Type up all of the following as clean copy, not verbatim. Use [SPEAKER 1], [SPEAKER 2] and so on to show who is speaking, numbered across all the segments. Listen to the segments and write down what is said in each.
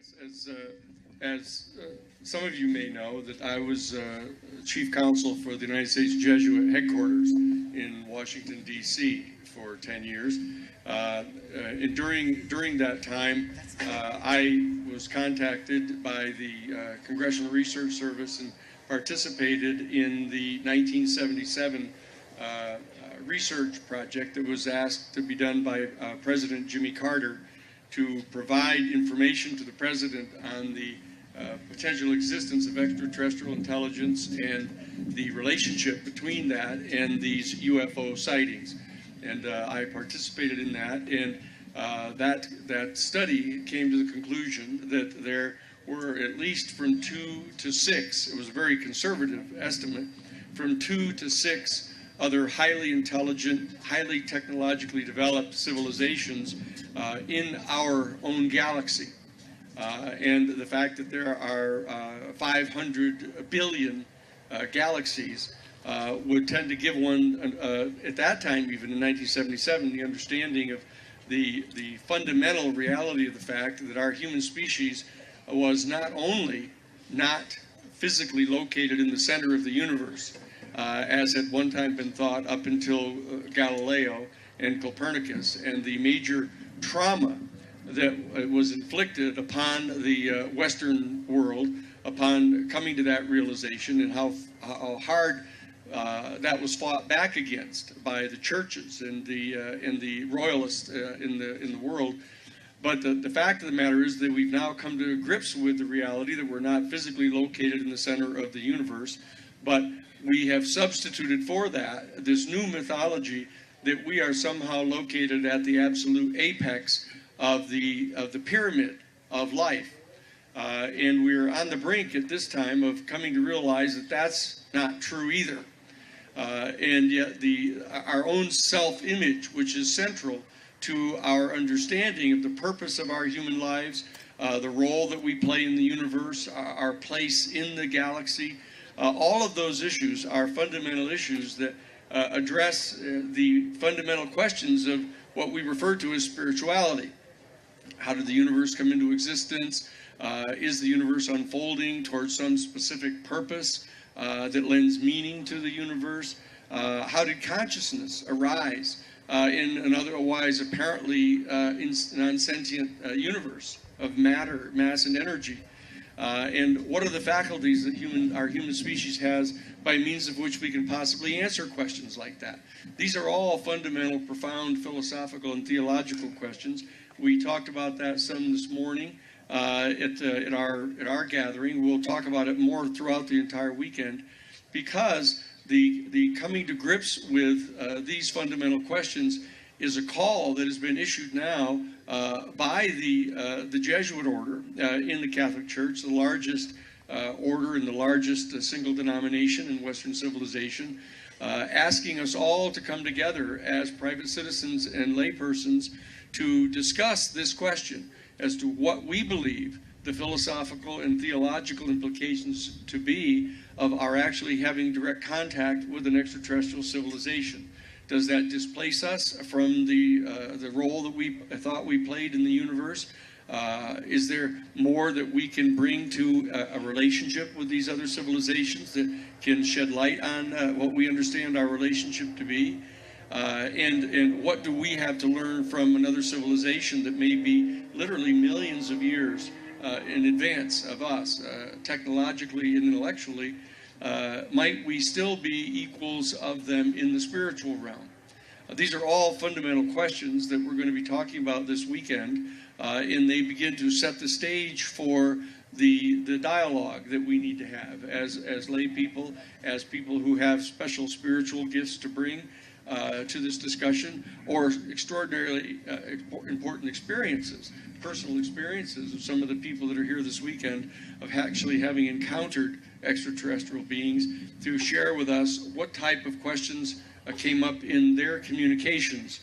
[SPEAKER 1] Yes, as some of you may know, that I was chief counsel for the United States Jesuit headquarters in Washington, D.C. for 10 years. And during that time, I was contacted by the Congressional Research Service and participated in the 1977 research project that was asked to be done by President Jimmy Carter to provide information to the President on the potential existence of extraterrestrial intelligence and the relationship between that and these UFO sightings. And I participated in that, and that study came to the conclusion that there were at least from 2 to 6, it was a very conservative estimate, from 2 to 6 other highly intelligent, highly technologically developed civilizations in our own galaxy. And the fact that there are 500 billion galaxies would tend to give one, at that time, even in 1977, the understanding of the fundamental reality of the fact that our human species was not only not physically located in the center of the universe, as had one time been thought up until Galileo and Copernicus, and the major trauma that was inflicted upon the Western world upon coming to that realization, and how hard that was fought back against by the churches and the royalists in the world. But the fact of the matter is that we've now come to grips with the reality that we're not physically located in the center of the universe, but we have substituted for that this new mythology that we are somehow located at the absolute apex of the pyramid of life. And we're on the brink at this time of coming to realize that that's not true either. And yet our own self-image, which is central to our understanding of the purpose of our human lives, the role that we play in the universe, our place in the galaxy, all of those issues are fundamental issues that address the fundamental questions of what we refer to as spirituality. How did the universe come into existence? Is the universe unfolding towards some specific purpose that lends meaning to the universe? How did consciousness arise in an otherwise apparently non-sentient universe of matter, mass, and energy? And what are the faculties that our human species has by means of which we can possibly answer questions like that? These are all fundamental, profound philosophical and theological questions. We talked about that some this morning at our gathering. We'll talk about it more throughout the entire weekend, because the coming to grips with these fundamental questions is a call that has been issued now by the Jesuit order in the Catholic Church, the largest order and the largest single denomination in Western civilization, asking us all to come together as private citizens and laypersons to discuss this question as to what we believe the philosophical and theological implications to be of our actually having direct contact with an extraterrestrial civilization. Does that displace us from the role that we thought we played in the universe? Is there more that we can bring to a relationship with these other civilizations that can shed light on what we understand our relationship to be? And what do we have to learn from another civilization that may be literally millions of years in advance of us, technologically and intellectually? Might we still be equals of them in the spiritual realm? These are all fundamental questions that we're going to be talking about this weekend, and they begin to set the stage for the dialogue that we need to have as lay people, as people who have special spiritual gifts to bring to this discussion, or extraordinarily important experiences, personal experiences of some of the people that are here this weekend of actually having encountered extraterrestrial beings, to share with us what type of questions came up in their communications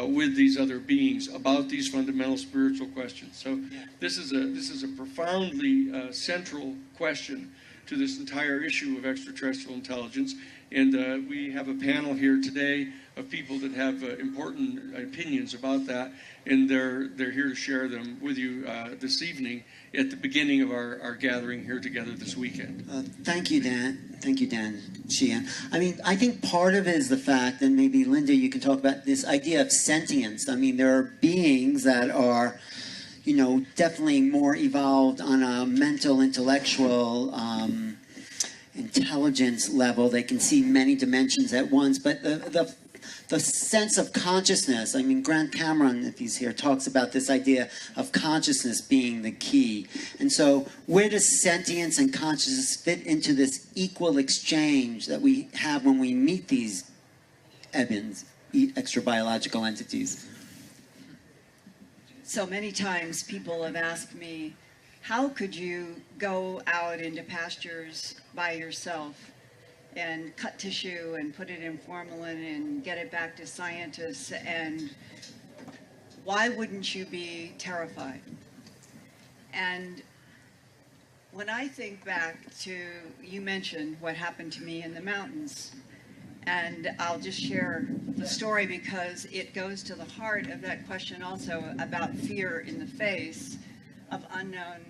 [SPEAKER 1] with these other beings about these fundamental spiritual questions. So this is a profoundly central question to this entire issue of extraterrestrial intelligence. And we have a panel here today of people that have important opinions about that, and they're here to share them with you this evening at the beginning of our gathering here together this weekend.
[SPEAKER 2] Thank you, Dan. Thank you, Dan Sheehan. I mean, I think part of it is the fact, and maybe Linda, you can talk about this idea of sentience. I mean, there are beings that are, you know, definitely more evolved on a mental, intellectual, intelligence level. They can see many dimensions at once, but the sense of consciousness, I mean, Grant Cameron, if he's here, talks about this idea of consciousness being the key. And so where does sentience and consciousness fit into this equal exchange that we have when we meet these EBINs, extra biological entities?
[SPEAKER 3] So many times people have asked me, how could you go out into pastures by yourself and cut tissue and put it in formalin and get it back to scientists, and why wouldn't you be terrified? And when I think back to, you mentioned what happened to me in the mountains, and I'll just share the story because it goes to the heart of that question also about fear in the face of unknown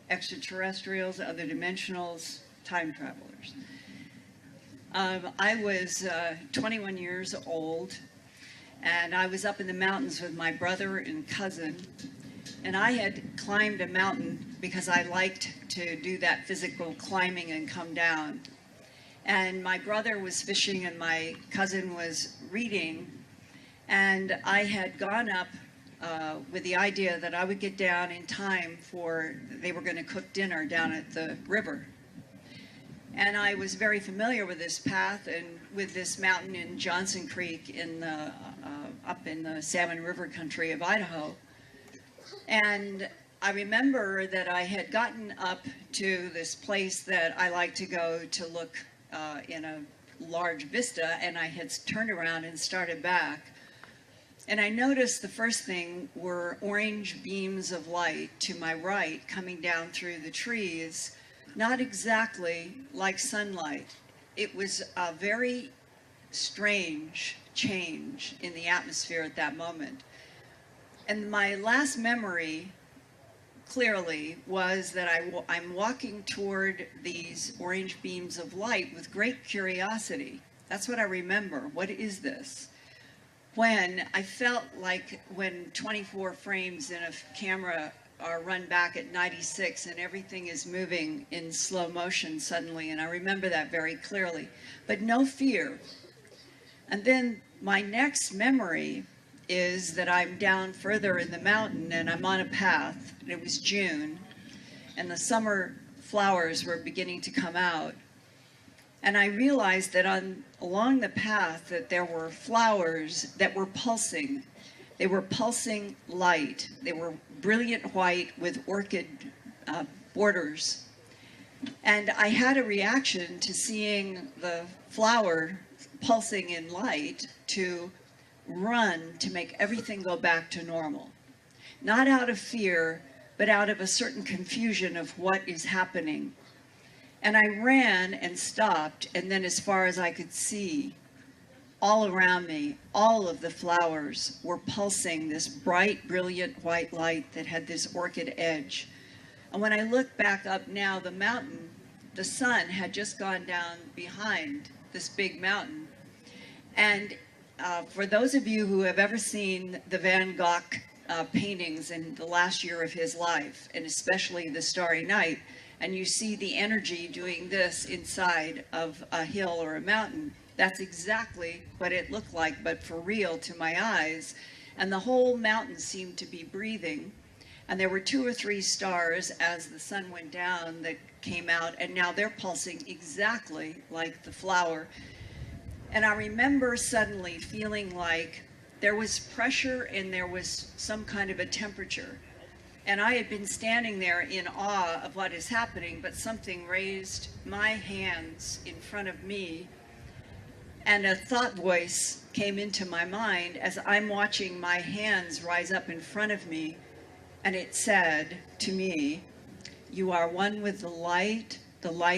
[SPEAKER 3] extraterrestrials, other dimensionals, time travelers. I was 21 years old, and I was up in the mountains with my brother and cousin, and I had climbed a mountain because I liked to do that physical climbing and come down. And my brother was fishing and my cousin was reading, and I had gone up with the idea that I would get down in time for, they were going to cook dinner down at the river. And I was very familiar with this path and with this mountain in Johnson Creek in the, up in the Salmon River country of Idaho. And I remember that I had gotten up to this place that I like to go to look in a large vista, and I had turned around and started back. And I noticed the first thing were orange beams of light to my right coming down through the trees. Not exactly like sunlight. It was a very strange change in the atmosphere at that moment. And my last memory, clearly, was that I'm walking toward these orange beams of light with great curiosity. That's what I remember. What is this? When I felt like when 24 frames in a camera are run back at 96 and everything is moving in slow motion suddenly, and I remember that very clearly, but no fear. And then my next memory is that I'm down further in the mountain and I'm on a path. It was June and the summer flowers were beginning to come out, and I realized that along the path that there were flowers that were pulsing. They were pulsing light. They were brilliant white with orchid borders. And I had a reaction to seeing the flower pulsing in light to run to make everything go back to normal. Not out of fear, but out of a certain confusion of what is happening. And I ran and stopped, and then as far as I could see, all around me, all of the flowers were pulsing this bright, brilliant white light that had this orchid edge. And when I look back up now, the mountain, the sun had just gone down behind this big mountain. And for those of you who have ever seen the Van Gogh paintings in the last year of his life, and especially the Starry Night, and you see the energy doing this inside of a hill or a mountain, that's exactly what it looked like, but for real to my eyes. And the whole mountain seemed to be breathing. And there were 2 or 3 stars as the sun went down that came out, and now they're pulsing exactly like the flower. And I remember suddenly feeling like there was pressure and there was some kind of a temperature. And I had been standing there in awe of what is happening, but something raised my hands in front of me, and a thought voice came into my mind as I'm watching my hands rise up in front of me, and it said to me, "You are one with the light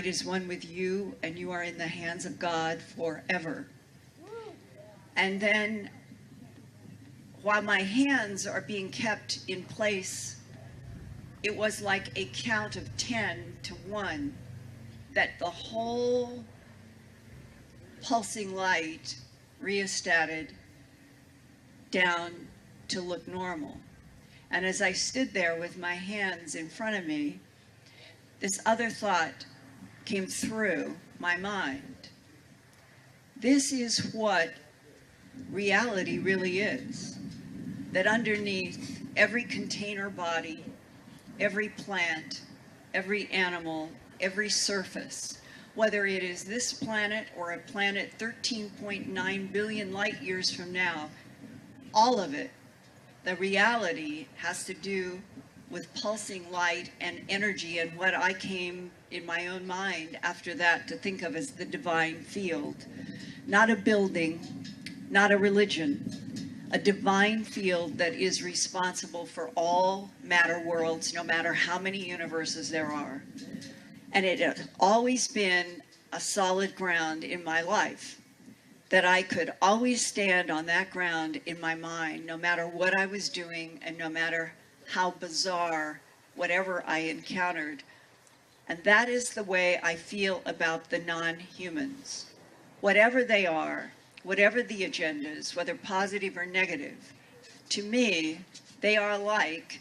[SPEAKER 3] is one with you, and you are in the hands of God forever." And then while my hands are being kept in place, it was like a count of 10 to 1 that the whole pulsing light rheostated down to look normal. And as I stood there with my hands in front of me, this other thought came through my mind. This is what reality really is. That underneath every container body, every plant, every animal, every surface, whether it is this planet or a planet 13.9 billion light years from now, all of it, the reality has to do with pulsing light and energy, and what I came in my own mind after that to think of as the divine field. Not a building, not a religion, a divine field that is responsible for all matter worlds, no matter how many universes there are. And it has always been a solid ground in my life, that I could always stand on that ground in my mind, no matter what I was doing and no matter how bizarre whatever I encountered. And that is the way I feel about the non-humans. Whatever they are, whatever the agendas, whether positive or negative, to me, they are like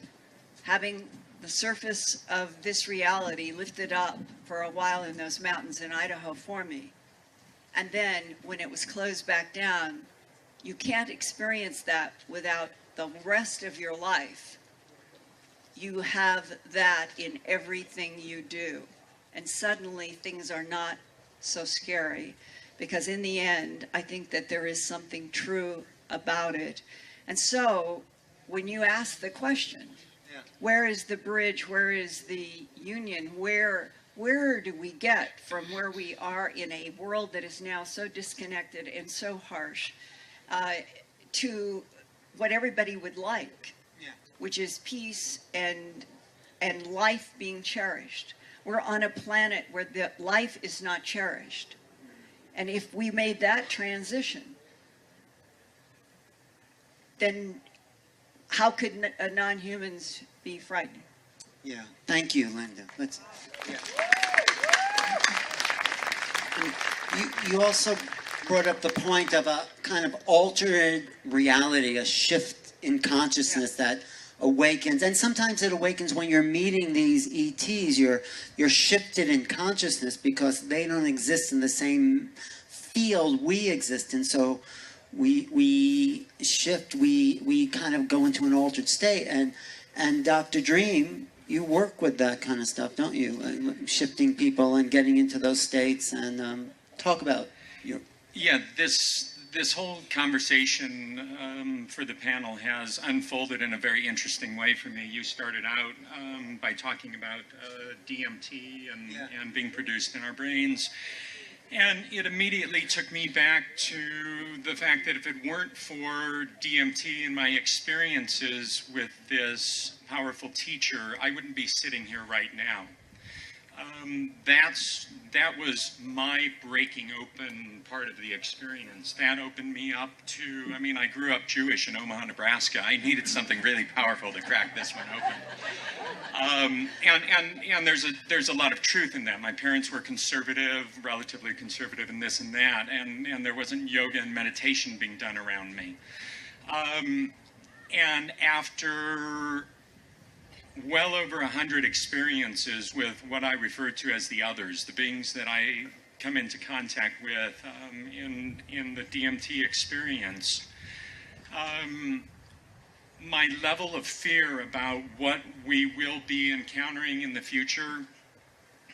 [SPEAKER 3] having the surface of this reality lifted up for a while in those mountains in Idaho for me. And then when it was closed back down, you can't experience that without the rest of your life. You have that in everything you do. And suddenly things are not so scary, because in the end, I think that there is something true about it. And so when you ask the question, where is the bridge? Where is the union? Where do we get from where we are in a world that is now so disconnected and so harsh to what everybody would like, which is peace and life being cherished? We're on a planet where the life is not cherished. And if we made that transition, then how could non-humans be frightened?
[SPEAKER 2] Yeah, thank you, Linda. You also brought up the point of a kind of altered reality, a shift in consciousness that awakens, and sometimes it awakens when you're meeting these ETs. You're shifted in consciousness because they don't exist in the same field we exist in. So we shift, we kind of go into an altered state. And Dr. Dream, you work with that kind of stuff, don't you? Shifting people and getting into those states, and talk about your...
[SPEAKER 4] Yeah, this whole conversation for the panel has unfolded in a very interesting way for me. You started out by talking about DMT and being produced in our brains. And it immediately took me back to the fact that if it weren't for DMT and my experiences with this powerful teacher, I wouldn't be sitting here right now. That was my breaking open part of the experience. That opened me up to, I mean, I grew up Jewish in Omaha, Nebraska. I needed something really powerful to crack this one open. And there's a lot of truth in that. My parents were conservative, relatively conservative in this and that, and there wasn't yoga and meditation being done around me. And after well over 100 experiences with what I refer to as the others, the beings that I come into contact with in the DMT experience, my level of fear about what we will be encountering in the future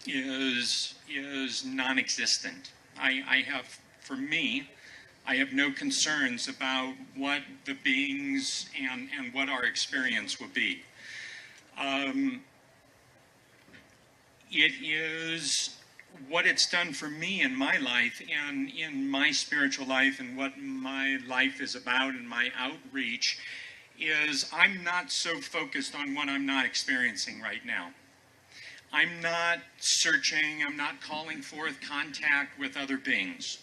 [SPEAKER 4] is non-existent. I have no concerns about what the beings and what our experience will be. It is what it's done for me in my life and in my spiritual life, and what my life is about and my outreach is I'm not so focused on what I'm not experiencing right now. I'm not searching, I'm not calling forth contact with other beings.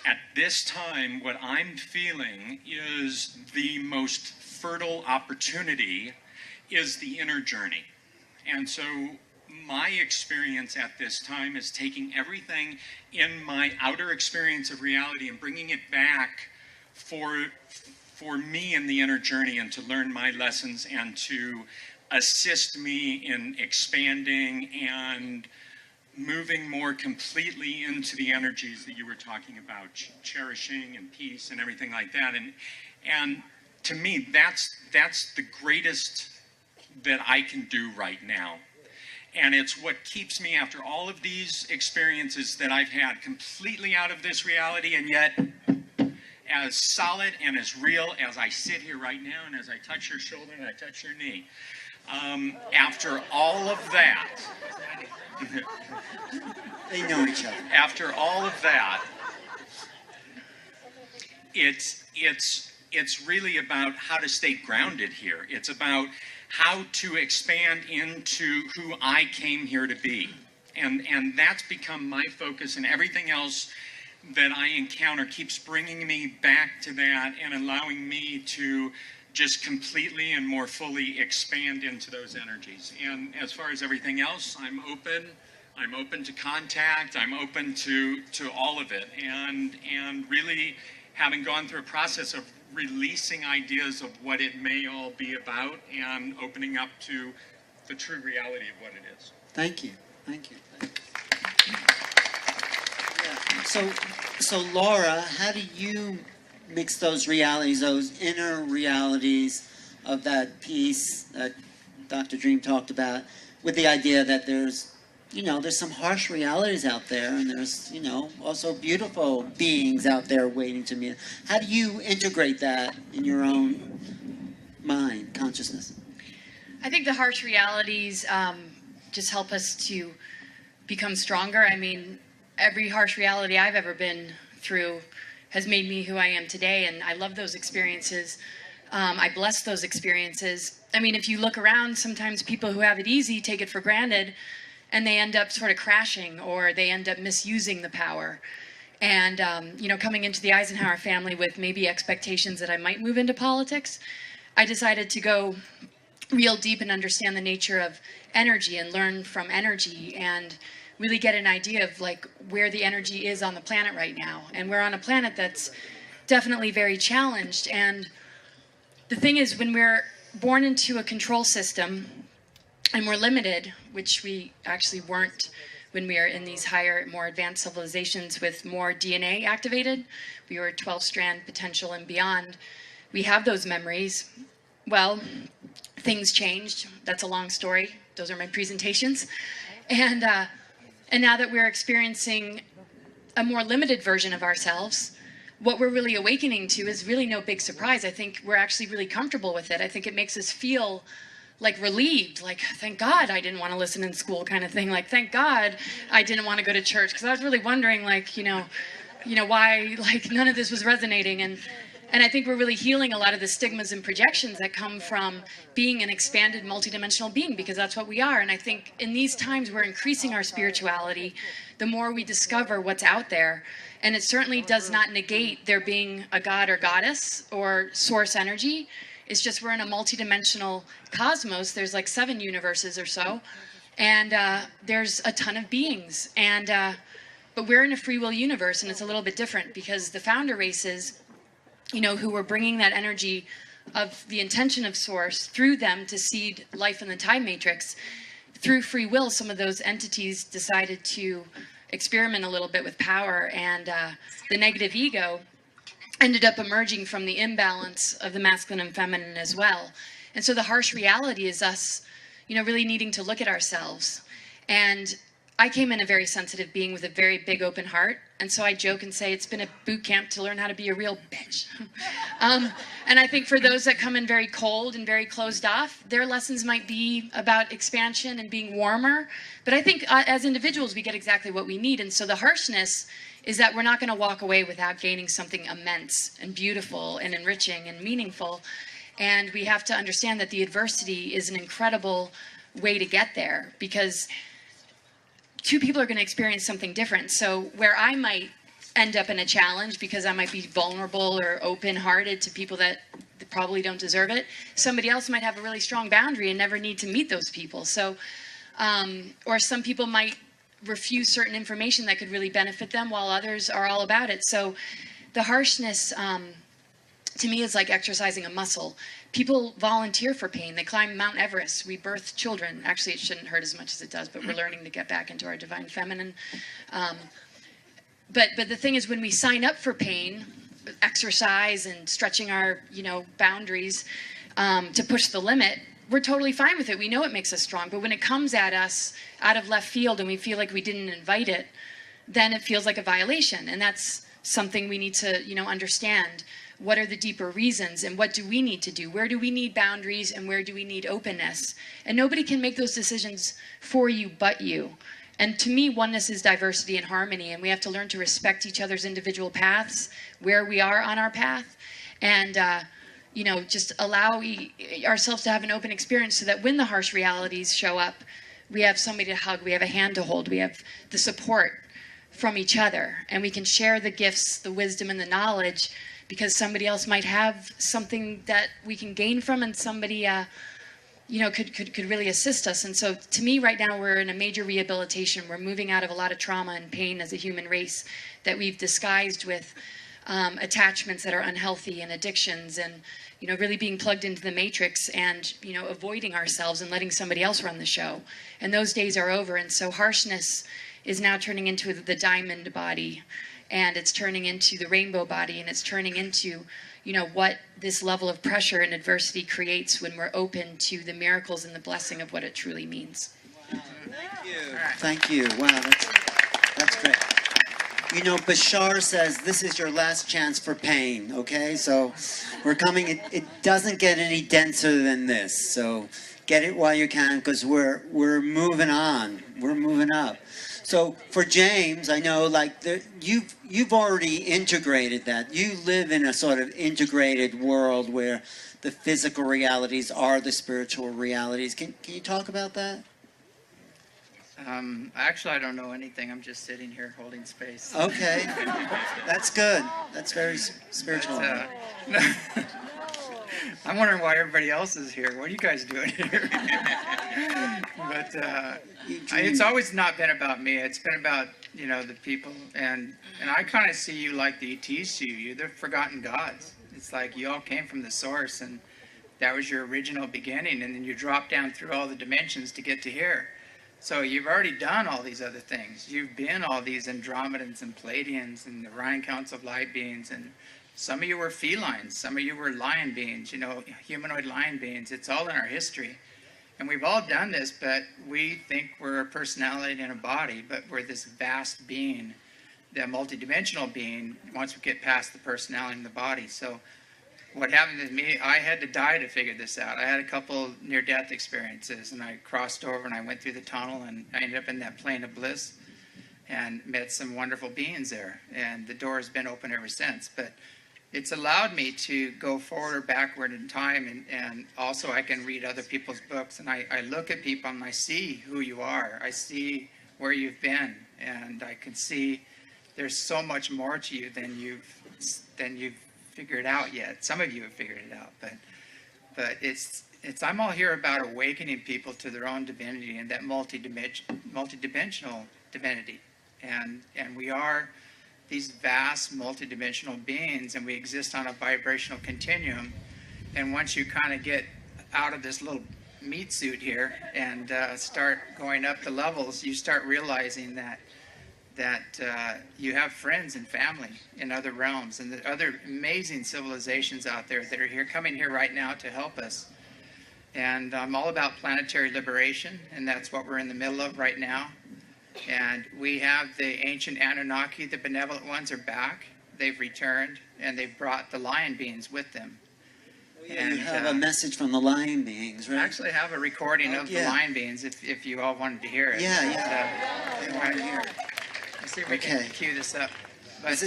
[SPEAKER 4] At this time, what I'm feeling is the most fertile opportunity is the inner journey. And so my experience at this time is taking everything in my outer experience of reality and bringing it back for me in the inner journey, and to learn my lessons and to assist me in expanding and moving more completely into the energies that you were talking about, cherishing and peace and everything like that. And to me, that's the greatest that I can do right now. And it's what keeps me, after all of these experiences that I've had, completely out of this reality, and yet as solid and as real as I sit here right now, and as I touch your shoulder and I touch your knee. After all of that,
[SPEAKER 2] They know each other.
[SPEAKER 4] after all of that, it's really about how to stay grounded here. It's about how to expand into who I came here to be. And that's become my focus, and everything else that I encounter keeps bringing me back to that and allowing me to just completely and more fully expand into those energies. And as far as everything else, I'm open to contact, I'm open to all of it, and really having gone through a process of releasing ideas of what it may all be about and opening up to the true reality of what it is.
[SPEAKER 2] Thank you. Thank you. Yeah. So Laura, how do you mix those realities, those inner realities of that piece that Dr. Dream talked about, with the idea that there's some harsh realities out there, and there's, also beautiful beings out there waiting to meet? How do you integrate that in your own mind, consciousness?
[SPEAKER 5] I think the harsh realities just help us to become stronger. I mean, every harsh reality I've ever been through has made me who I am today, and I love those experiences. I bless those experiences. I mean, if you look around, sometimes people who have it easy take it for granted, and they end up sort of crashing, or they end up misusing the power. And, coming into the Eisenhower family with maybe expectations that I might move into politics, I decided to go real deep and understand the nature of energy and learn from energy, and really get an idea of like where the energy is on the planet right now. And we're on a planet that's definitely very challenged. And the thing is, when we're born into a control system and we're limited, which we actually weren't when we are in these higher, more advanced civilizations with more DNA activated, we were 12-strand potential and beyond. We have those memories. Well, things changed. That's a long story. Those are my presentations. And now that we're experiencing a more limited version of ourselves, what we're really awakening to is really no big surprise. I think we're actually really comfortable with it. I think it makes us feel like relieved, like, thank God I didn't want to listen in school kind of thing. Like, thank God I didn't want to go to church, because I was really wondering, like, why, like, none of this was resonating. And I think we're really healing a lot of the stigmas and projections that come from being an expanded multidimensional being, because that's what we are. And I think in these times we're increasing our spirituality the more we discover what's out there. And it certainly does not negate there being a god or goddess or source energy. It's just we're in a multidimensional cosmos. There's like 7 universes or so. And there's a ton of beings. But we're in a free will universe, and it's a little bit different, because the founder races, who were bringing that energy of the intention of source through them to seed life in the time matrix, through free will, some of those entities decided to experiment a little bit with power, and the negative ego ended up emerging from the imbalance of the masculine and feminine as well. And so the harsh reality is us, really needing to look at ourselves. And I came in a very sensitive being with a very big open heart. And so I joke and say it's been a boot camp to learn how to be a real bitch. And I think for those that come in very cold and very closed off, their lessons might be about expansion and being warmer. But I think as individuals, we get exactly what we need. And so the harshness is that we're not going to walk away without gaining something immense and beautiful and enriching and meaningful. And we have to understand that the adversity is an incredible way to get there, because 2 people are going to experience something different. So where I might end up in a challenge because I might be vulnerable or open-hearted to people that probably don't deserve it. Somebody else might have a really strong boundary and never need to meet those people. So, or some people might refuse certain information that could really benefit them while others are all about it. So the harshness, to me, is like exercising a muscle. People volunteer for pain. They climb Mount Everest. We birth children. Actually, it shouldn't hurt as much as it does, but we're learning to get back into our divine feminine. But the thing is, when we sign up for pain, exercise and stretching our, boundaries to push the limit, we're totally fine with it. We know it makes us strong. But when it comes at us out of left field and we feel like we didn't invite it, then it feels like a violation. And that's something we need to, understand. What are the deeper reasons and what do we need to do? Where do we need boundaries and where do we need openness? And nobody can make those decisions for you but you. And to me, oneness is diversity and harmony, and we have to learn to respect each other's individual paths, where we are on our path, and just allow ourselves to have an open experience so that when the harsh realities show up, we have somebody to hug, we have a hand to hold, we have the support from each other, and we can share the gifts, the wisdom, and the knowledge, because somebody else might have something that we can gain from, and somebody could really assist us. And so to me right now, we're in a major rehabilitation. We're moving out of a lot of trauma and pain as a human race that we've disguised with attachments that are unhealthy and addictions, and really being plugged into the matrix and avoiding ourselves and letting somebody else run the show. And those days are over. And so harshness is now turning into the diamond body, and it's turning into the rainbow body, and it's turning into what this level of pressure and adversity creates when we're open to the miracles and the blessing of what it truly means.
[SPEAKER 2] Wow. Thank you. Wow, that's great. Bashar says this is your last chance for pain, okay? So we're coming, it doesn't get any denser than this. So get it while you can, because we're moving on. We're moving up. So for James, I know you've already integrated that. You live in a sort of integrated world where the physical realities are the spiritual realities. Can you talk about that?
[SPEAKER 6] Actually, I don't know anything. I'm just sitting here holding space.
[SPEAKER 2] Okay, that's good. That's very spiritual.
[SPEAKER 6] I'm wondering why everybody else is here. What are you guys doing here? But it's always not been about me. It's been about the people, and I kind of see you like the ETs see you. You're the forgotten gods. It's like you all came from the source, and that was your original beginning, and then you drop down through all the dimensions to get to here. So you've already done all these other things. You've been all these Andromedans and Pleiadians and the Orion Council of Light Beings, and some of you were felines, some of you were lion beings, humanoid lion beings. It's all in our history. And we've all done this, but we think we're a personality in a body, but we're this vast being, the multidimensional being, once we get past the personality in the body. So what happened to me, I had to die to figure this out. I had a couple near-death experiences, and I crossed over and I went through the tunnel, and I ended up in that plane of bliss and met some wonderful beings there. And the door has been open ever since. But it's allowed me to go forward or backward in time, and also I can read other people's books, and I look at people and I see who you are. I see where you've been, and I can see there's so much more to you than you've figured out yet. Some of you have figured it out, but it's I'm all here about awakening people to their own divinity and that multidimensional divinity, and we are these vast multidimensional beings, and we exist on a vibrational continuum. And once you kind of get out of this little meat suit here and start going up the levels, you start realizing that you have friends and family in other realms, and the other amazing civilizations out there that are coming here right now to help us. And I'm all about planetary liberation, and that's what we're in the middle of right now. And we have the ancient Anunnaki, the benevolent ones, are back. They've returned, and they've brought the lion beings with them.
[SPEAKER 2] And you have a message from the lion beings, right?
[SPEAKER 6] I actually have a recording of the lion beings, if you all wanted to hear it.
[SPEAKER 2] Yeah.
[SPEAKER 6] They want to hear it. Let's see if we can cue this up. But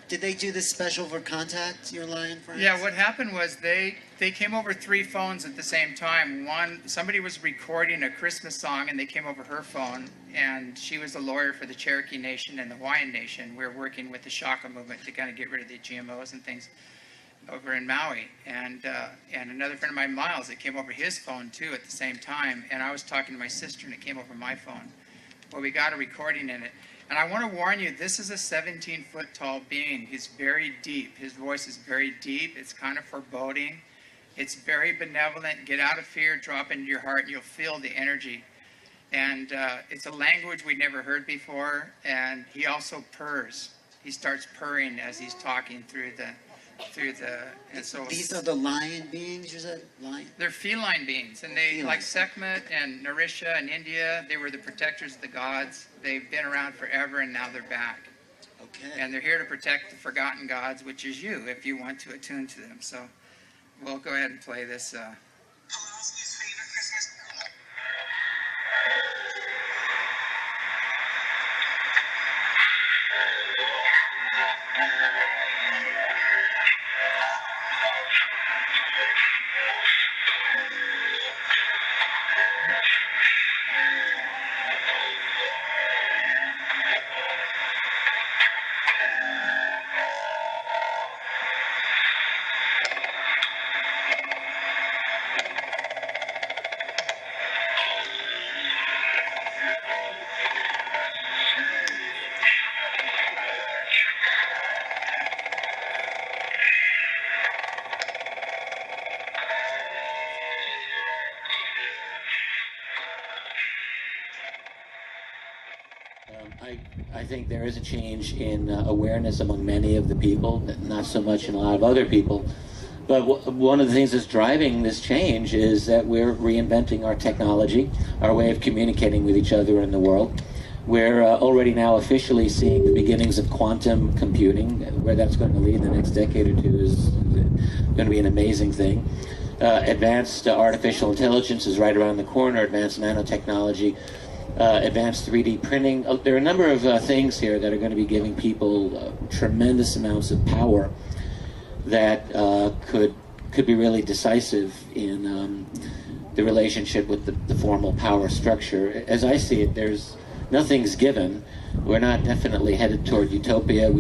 [SPEAKER 2] Did they do this special for contact, your lion friends?
[SPEAKER 6] yeah, what happened was they came over 3 phones at the same time. Somebody was recording a Christmas song, and they came over her phone, and she was a lawyer for the Cherokee Nation and the Hawaiian Nation. We're working with the Shaka movement to kind of get rid of the GMOs and things over in Maui. And another friend of mine, Miles, it came over his phone too at the same time. And I was talking to my sister, and it came over my phone. Well, we got a recording in it. And I want to warn you, this is a 17-foot tall being. He's very deep. His voice is very deep. It's kind of foreboding. It's very benevolent. Get out of fear, drop into your heart, and you'll feel the energy. And it's a language we'd never heard before. And he also purrs. He starts purring as he's talking through the. And so
[SPEAKER 2] these are the lion beings, you said? Lion?
[SPEAKER 6] They're feline beings, and they, like Sekhmet and Narisha in India, they were the protectors of the gods. They've been around forever, and now they're back.
[SPEAKER 2] Okay.
[SPEAKER 6] And they're here to protect the forgotten gods, which is you, if you want to attune to them. So we'll go ahead and play this.
[SPEAKER 7] I think there is a change in awareness among many of the people, not so much in a lot of other people. But one of the things that's driving this change is that we're reinventing our technology, our way of communicating with each other in the world. We're already now officially seeing the beginnings of quantum computing. Where that's going to lead in the next decade or two is going to be an amazing thing. Advanced artificial intelligence is right around the corner, advanced nanotechnology. Advanced 3D printing. There are a number of things here that are going to be giving people tremendous amounts of power that could be really decisive in the relationship with the formal power structure. As I see it, nothing's given. We're not definitely headed toward utopia,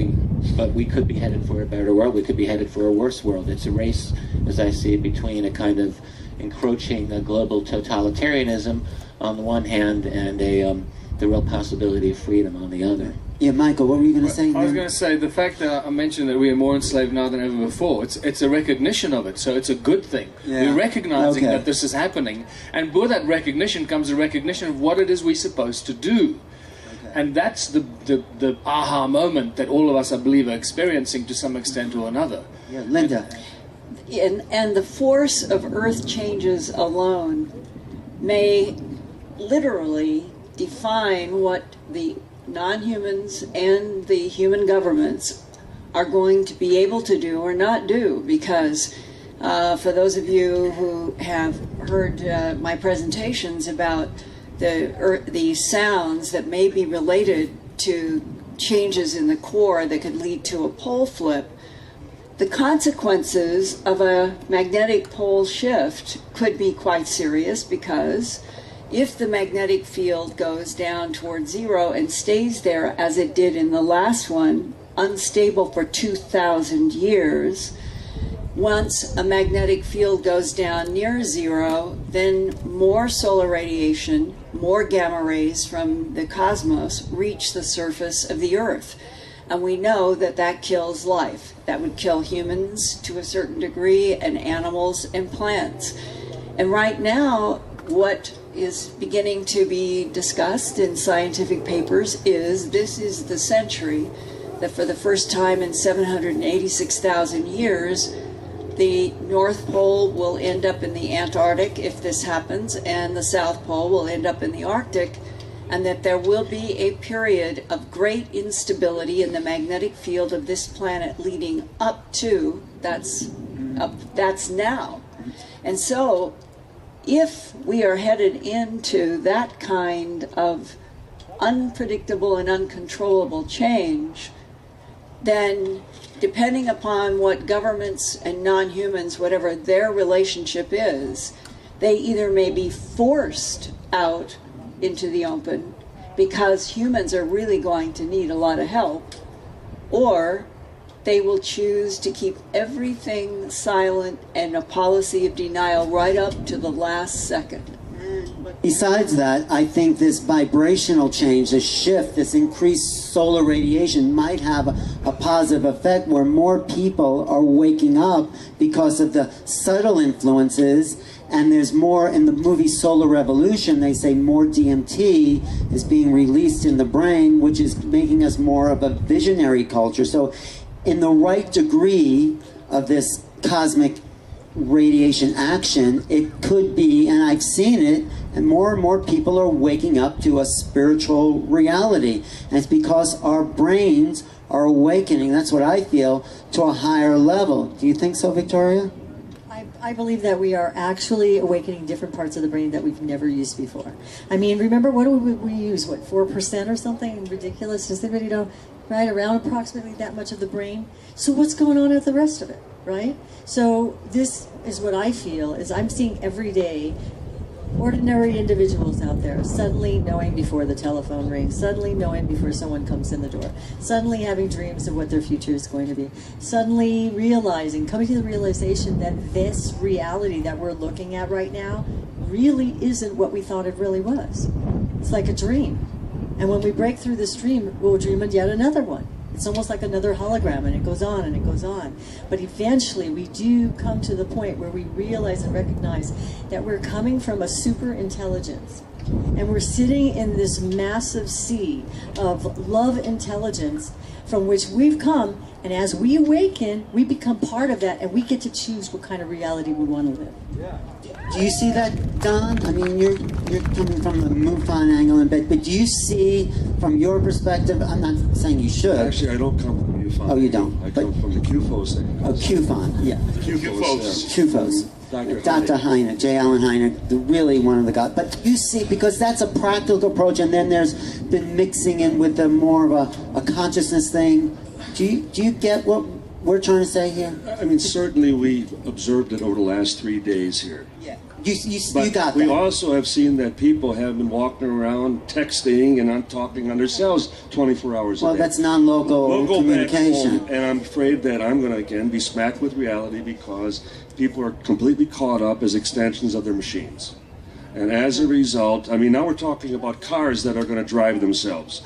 [SPEAKER 7] but we could be headed for a better world. We could be headed for a worse world. It's a race, as I see it, between a kind of encroaching global totalitarianism on the one hand and the real possibility of freedom on the other.
[SPEAKER 2] Yeah, Michael, what were you going to say?
[SPEAKER 8] I was going to say the fact that I mentioned that we are more enslaved now than ever before. It's a recognition of it, so it's a good thing.
[SPEAKER 2] Yeah.
[SPEAKER 8] We're recognizing that this is happening, and with that recognition comes a recognition of what it is we're supposed to do. Okay. And that's the aha moment that all of us, I believe, are experiencing to some extent or another.
[SPEAKER 2] Yeah, Linda.
[SPEAKER 3] And the force of earth changes alone may literally define what the non-humans and the human governments are going to be able to do or not do, because for those of you who have heard my presentations about the sounds that may be related to changes in the core that could lead to a pole flip, the consequences of a magnetic pole shift could be quite serious, because if the magnetic field goes down towards zero and stays there as it did in the last one, unstable for 2,000 years, once a magnetic field goes down near zero, then more solar radiation, more gamma rays from the cosmos reach the surface of the Earth. And we know that that kills life. That would kill humans to a certain degree, and animals and plants. And right now, what is beginning to be discussed in scientific papers is this is the century that for the first time in 786,000 years, the North Pole will end up in the Antarctic if this happens, and the South Pole will end up in the Arctic, and that there will be a period of great instability in the magnetic field of this planet leading up to, that's now. And so, if we are headed into that kind of unpredictable and uncontrollable change, then depending upon what governments and non-humans, whatever their relationship is, they either may be forced out into the open because humans are really going to need a lot of help, or they will choose to keep everything silent and a policy of denial right up to the last second.
[SPEAKER 2] Besides that, I think this vibrational change, this shift, this increased solar radiation might have a positive effect where more people are waking up because of the subtle influences, and there's more. In the movie Solar Revolution, they say more DMT is being released in the brain, which is making us more of a visionary culture. So in the right degree of this cosmic radiation action, it could be, and I've seen it, and more people are waking up to a spiritual reality. And it's because our brains are awakening, that's what I feel, to a higher level. Do you think so, Victoria?
[SPEAKER 9] I believe that we are actually awakening different parts of the brain that we've never used before. I mean, remember, what do we use? What, 4% or something? Ridiculous. Does anybody know? Right, around approximately that much of the brain. So what's going on with the rest of it, right? So this is what I feel, is I'm seeing every day ordinary individuals out there suddenly knowing before the telephone rings, suddenly knowing before someone comes in the door, suddenly having dreams of what their future is going to be, suddenly realizing, coming to the realization that this reality that we're looking at right now really isn't what we thought it really was. It's like a dream. And when we break through this dream, we'll dream of yet another one. It's almost like another hologram, and it goes on and it goes on. But eventually we do come to the point where we realize and recognize that we're coming from a super intelligence. And we're sitting in this massive sea of love intelligence from which we've come. And as we awaken, we become part of that, and we get to choose what kind of reality we want to live.
[SPEAKER 2] Yeah. Do you see that, Don? I mean, you're coming from the MUFON angle, but do you see, from your perspective, I'm not saying you should.
[SPEAKER 10] Actually, I don't come from MUFON.
[SPEAKER 2] Oh, you don't?
[SPEAKER 10] I come from the QFOs thing.
[SPEAKER 2] Oh, QFON, yeah. QFOs. Dr. Hynek, J. Allen Hynek, really one of the guys. But you see, because that's a practical approach, and then there's been mixing in with the more of a consciousness thing. Do you get what we're trying to say here?
[SPEAKER 10] I mean, certainly we've observed it over the last 3 days here.
[SPEAKER 2] Yeah. You got that.
[SPEAKER 10] We also have seen that people have been walking around texting and talking on their cells 24 hours a day.
[SPEAKER 2] Well, that's non-local communication.
[SPEAKER 10] Back home, and I'm afraid that I'm going to again be smacked with reality because people are completely caught up as extensions of their machines. And as a result, I mean, now we're talking about cars that are going to drive themselves.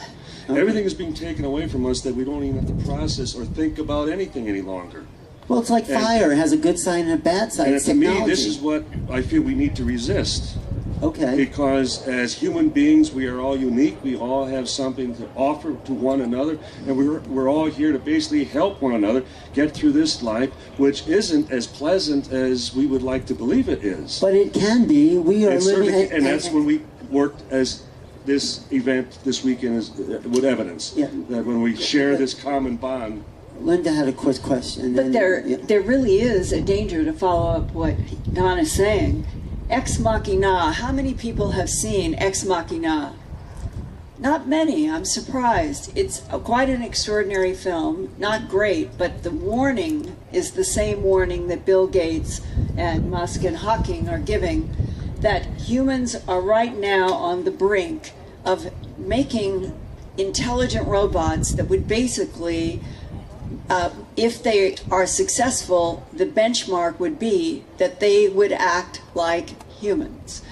[SPEAKER 10] Okay. Everything is being taken away from us that we don't even have to process or think about anything any longer.
[SPEAKER 2] Well, it's like fire. It has a good side and a bad side.
[SPEAKER 10] And to me, this is what I feel we need to resist.
[SPEAKER 2] Okay.
[SPEAKER 10] Because as human beings, we are all unique. We all have something to offer to one another. And we're all here to basically help one another get through this life, which isn't as pleasant as we would like to believe it is.
[SPEAKER 2] But it can be. We are living...
[SPEAKER 10] And that's when we worked as this event this weekend is with evidence. Yeah. That when we share this common bond.
[SPEAKER 2] Linda had a quick question.
[SPEAKER 3] But there really is a danger, to follow up what Don is saying. Ex Machina, how many people have seen Ex Machina? Not many, I'm surprised. It's quite an extraordinary film, not great, but the warning is the same warning that Bill Gates and Musk and Hawking are giving, that humans are right now on the brink of making intelligent robots that would basically, if they are successful, the benchmark would be that they would act like humans.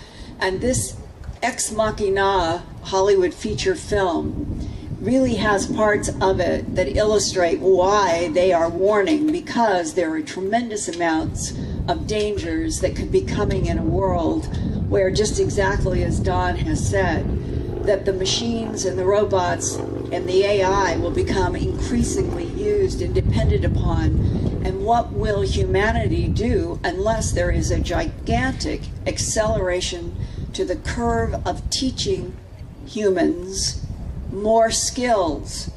[SPEAKER 3] And this Ex Machina Hollywood feature film really has parts of it that illustrate why they are warning, because there are tremendous amounts of dangers that could be coming in a world where, just exactly as Don has said, that the machines and the robots and the AI will become increasingly used and depended upon. And what will humanity do unless there is a gigantic acceleration to the curve of teaching humans more skills?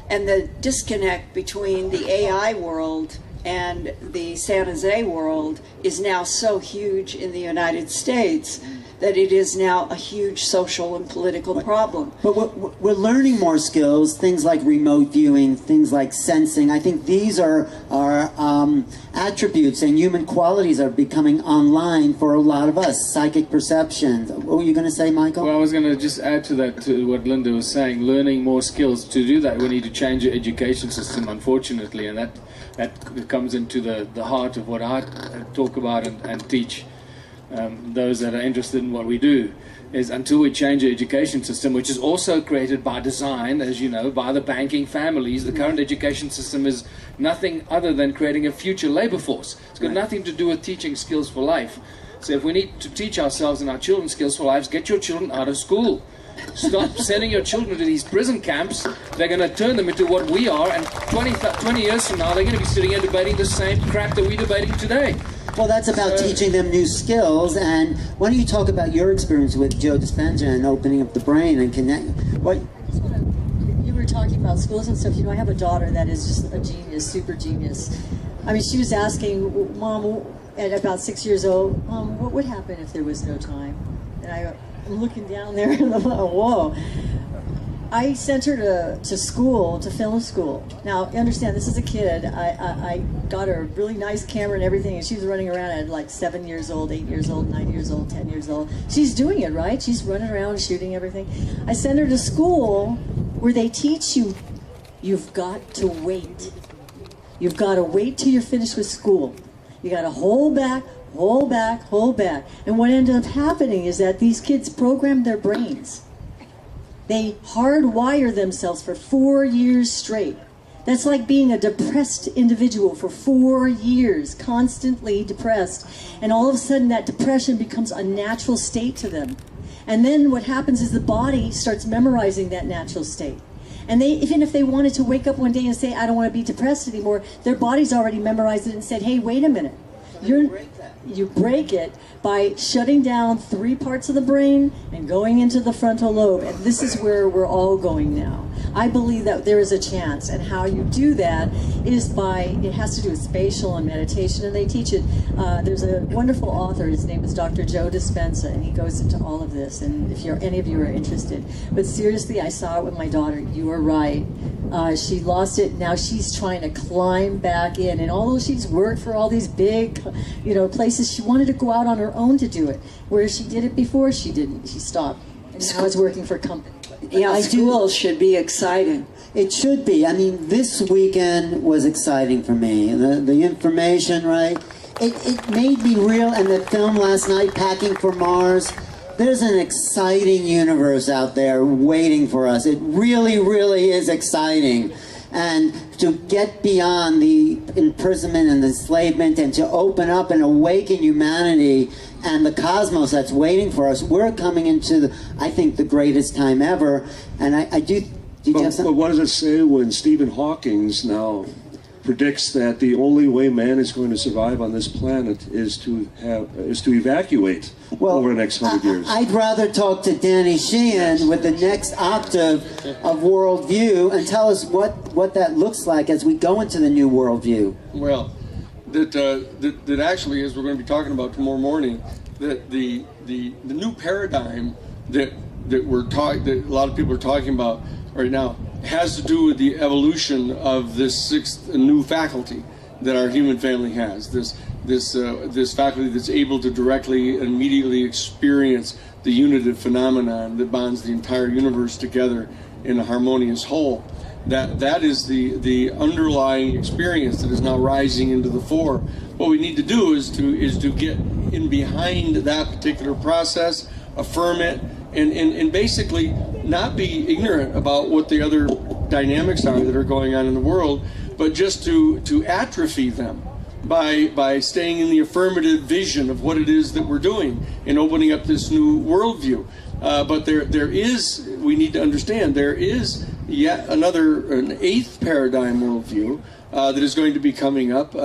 [SPEAKER 3] And the disconnect between the AI world and the San Jose world is now so huge in the United States
[SPEAKER 11] that it is now a huge social and political problem.
[SPEAKER 2] But we're learning more skills, things like remote viewing, things like sensing. I think these are attributes and human qualities are becoming online for a lot of us. Psychic perception. What were you going to say, Michael?
[SPEAKER 8] Well, I was going to just add to that, to what Linda was saying, learning more skills. To do that, we need to change the education system, unfortunately, and that comes into the heart of what I talk about and teach. Those that are interested in what we do, is until we change the education system, which is also created by design, as you know, by the banking families. The current education system is nothing other than creating a future labor force. It's got nothing to do with teaching skills for life. So if we need to teach ourselves and our children skills for lives, get your children out of school. Stop sending your children to these prison camps. They're going to turn them into what we are, and 20 years from now, they're going to be sitting here debating the same crap that we're debating today.
[SPEAKER 2] Well, that's about teaching them new skills. And why don't you talk about your experience with Joe Dispenza and opening up the brain and connect? What?
[SPEAKER 9] You were talking about schools and stuff. You know, I have a daughter that is just a genius, super genius. I mean, she was asking, Mom, at about 6 years old, Mom, what would happen if there was no time? And I'm looking down there and I'm like, whoa. I sent her to school, to film school. Now, understand, this is a kid. I got her a really nice camera and everything, and she was running around at like 7 years old, 8 years old, 9 years old, 10 years old. She's doing it, right? She's running around shooting everything. I sent her to school where they teach you, you've got to wait. You've got to wait till you're finished with school. You got to hold back, hold back, hold back. And what ended up happening is that these kids programmed their brains. They hardwire themselves for 4 years straight. That's like being a depressed individual for 4 years, constantly depressed. And all of a sudden that depression becomes a natural state to them. And then what happens is the body starts memorizing that natural state. And they, even if they wanted to wake up one day and say, I don't want to be depressed anymore, their body's already memorized it and said, hey, wait a minute. You break it by shutting down 3 parts of the brain and going into the frontal lobe. And this is where we're all going now. I believe that there is a chance, and how you do that is by, it has to do with spatial and meditation, and they teach it. There's a wonderful author, his name is Dr. Joe Dispenza, and he goes into all of this, and if any of you are interested. But seriously, I saw it with my daughter. You are right. She lost it. Now she's trying to climb back in, and although she's worked for all these big, places, she wanted to go out on her own to do it. Where she did it before, she didn't. She stopped. And now it's working for company.
[SPEAKER 11] Yeah, school should be exciting.
[SPEAKER 2] It should be. I mean, this weekend was exciting for me. The information, right? It made me real. And the film last night, Packing for Mars, there's an exciting universe out there waiting for us. It really, really is exciting. And to get beyond the imprisonment and the enslavement and to open up and awaken humanity and the cosmos that's waiting for us, we're coming into, I think, the greatest time ever. And I do...
[SPEAKER 10] But what does it say when Stephen Hawking now predicts that the only way man is going to survive on this planet is to evacuate over the next 100 years?
[SPEAKER 2] I'd rather talk to Danny Sheehan with the next octave of worldview and tell us what that looks like as we go into the new worldview.
[SPEAKER 1] Well, that actually, as we're going to be talking about tomorrow morning, that the new paradigm that a lot of people are talking about right now has to do with the evolution of this 6th new faculty that our human family has. This faculty that's able to directly and immediately experience the unitive phenomenon that bonds the entire universe together in a harmonious whole. That is the underlying experience that is now rising into the fore. What we need to do is to get in behind that particular process, affirm it, and basically not be ignorant about what the other dynamics are that are going on in the world, but just to atrophy them by staying in the affirmative vision of what it is that we're doing and opening up this new worldview. But we need to understand, there is yet an 8th paradigm worldview that is going to be coming up,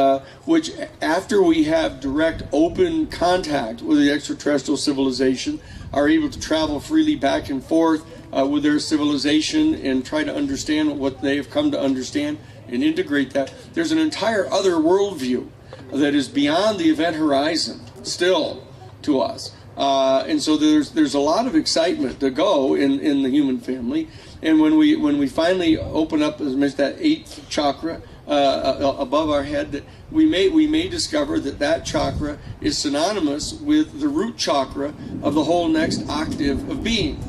[SPEAKER 1] which after we have direct open contact with the extraterrestrial civilization, are able to travel freely back and forth with their civilization and try to understand what they have come to understand and integrate that. There's an entire other worldview that is beyond the event horizon still to us. And so there's a lot of excitement to go in the human family. And when we finally open up, as I mentioned, that 8th chakra above our head, that we may discover that chakra is synonymous with the root chakra of the whole next octave of being.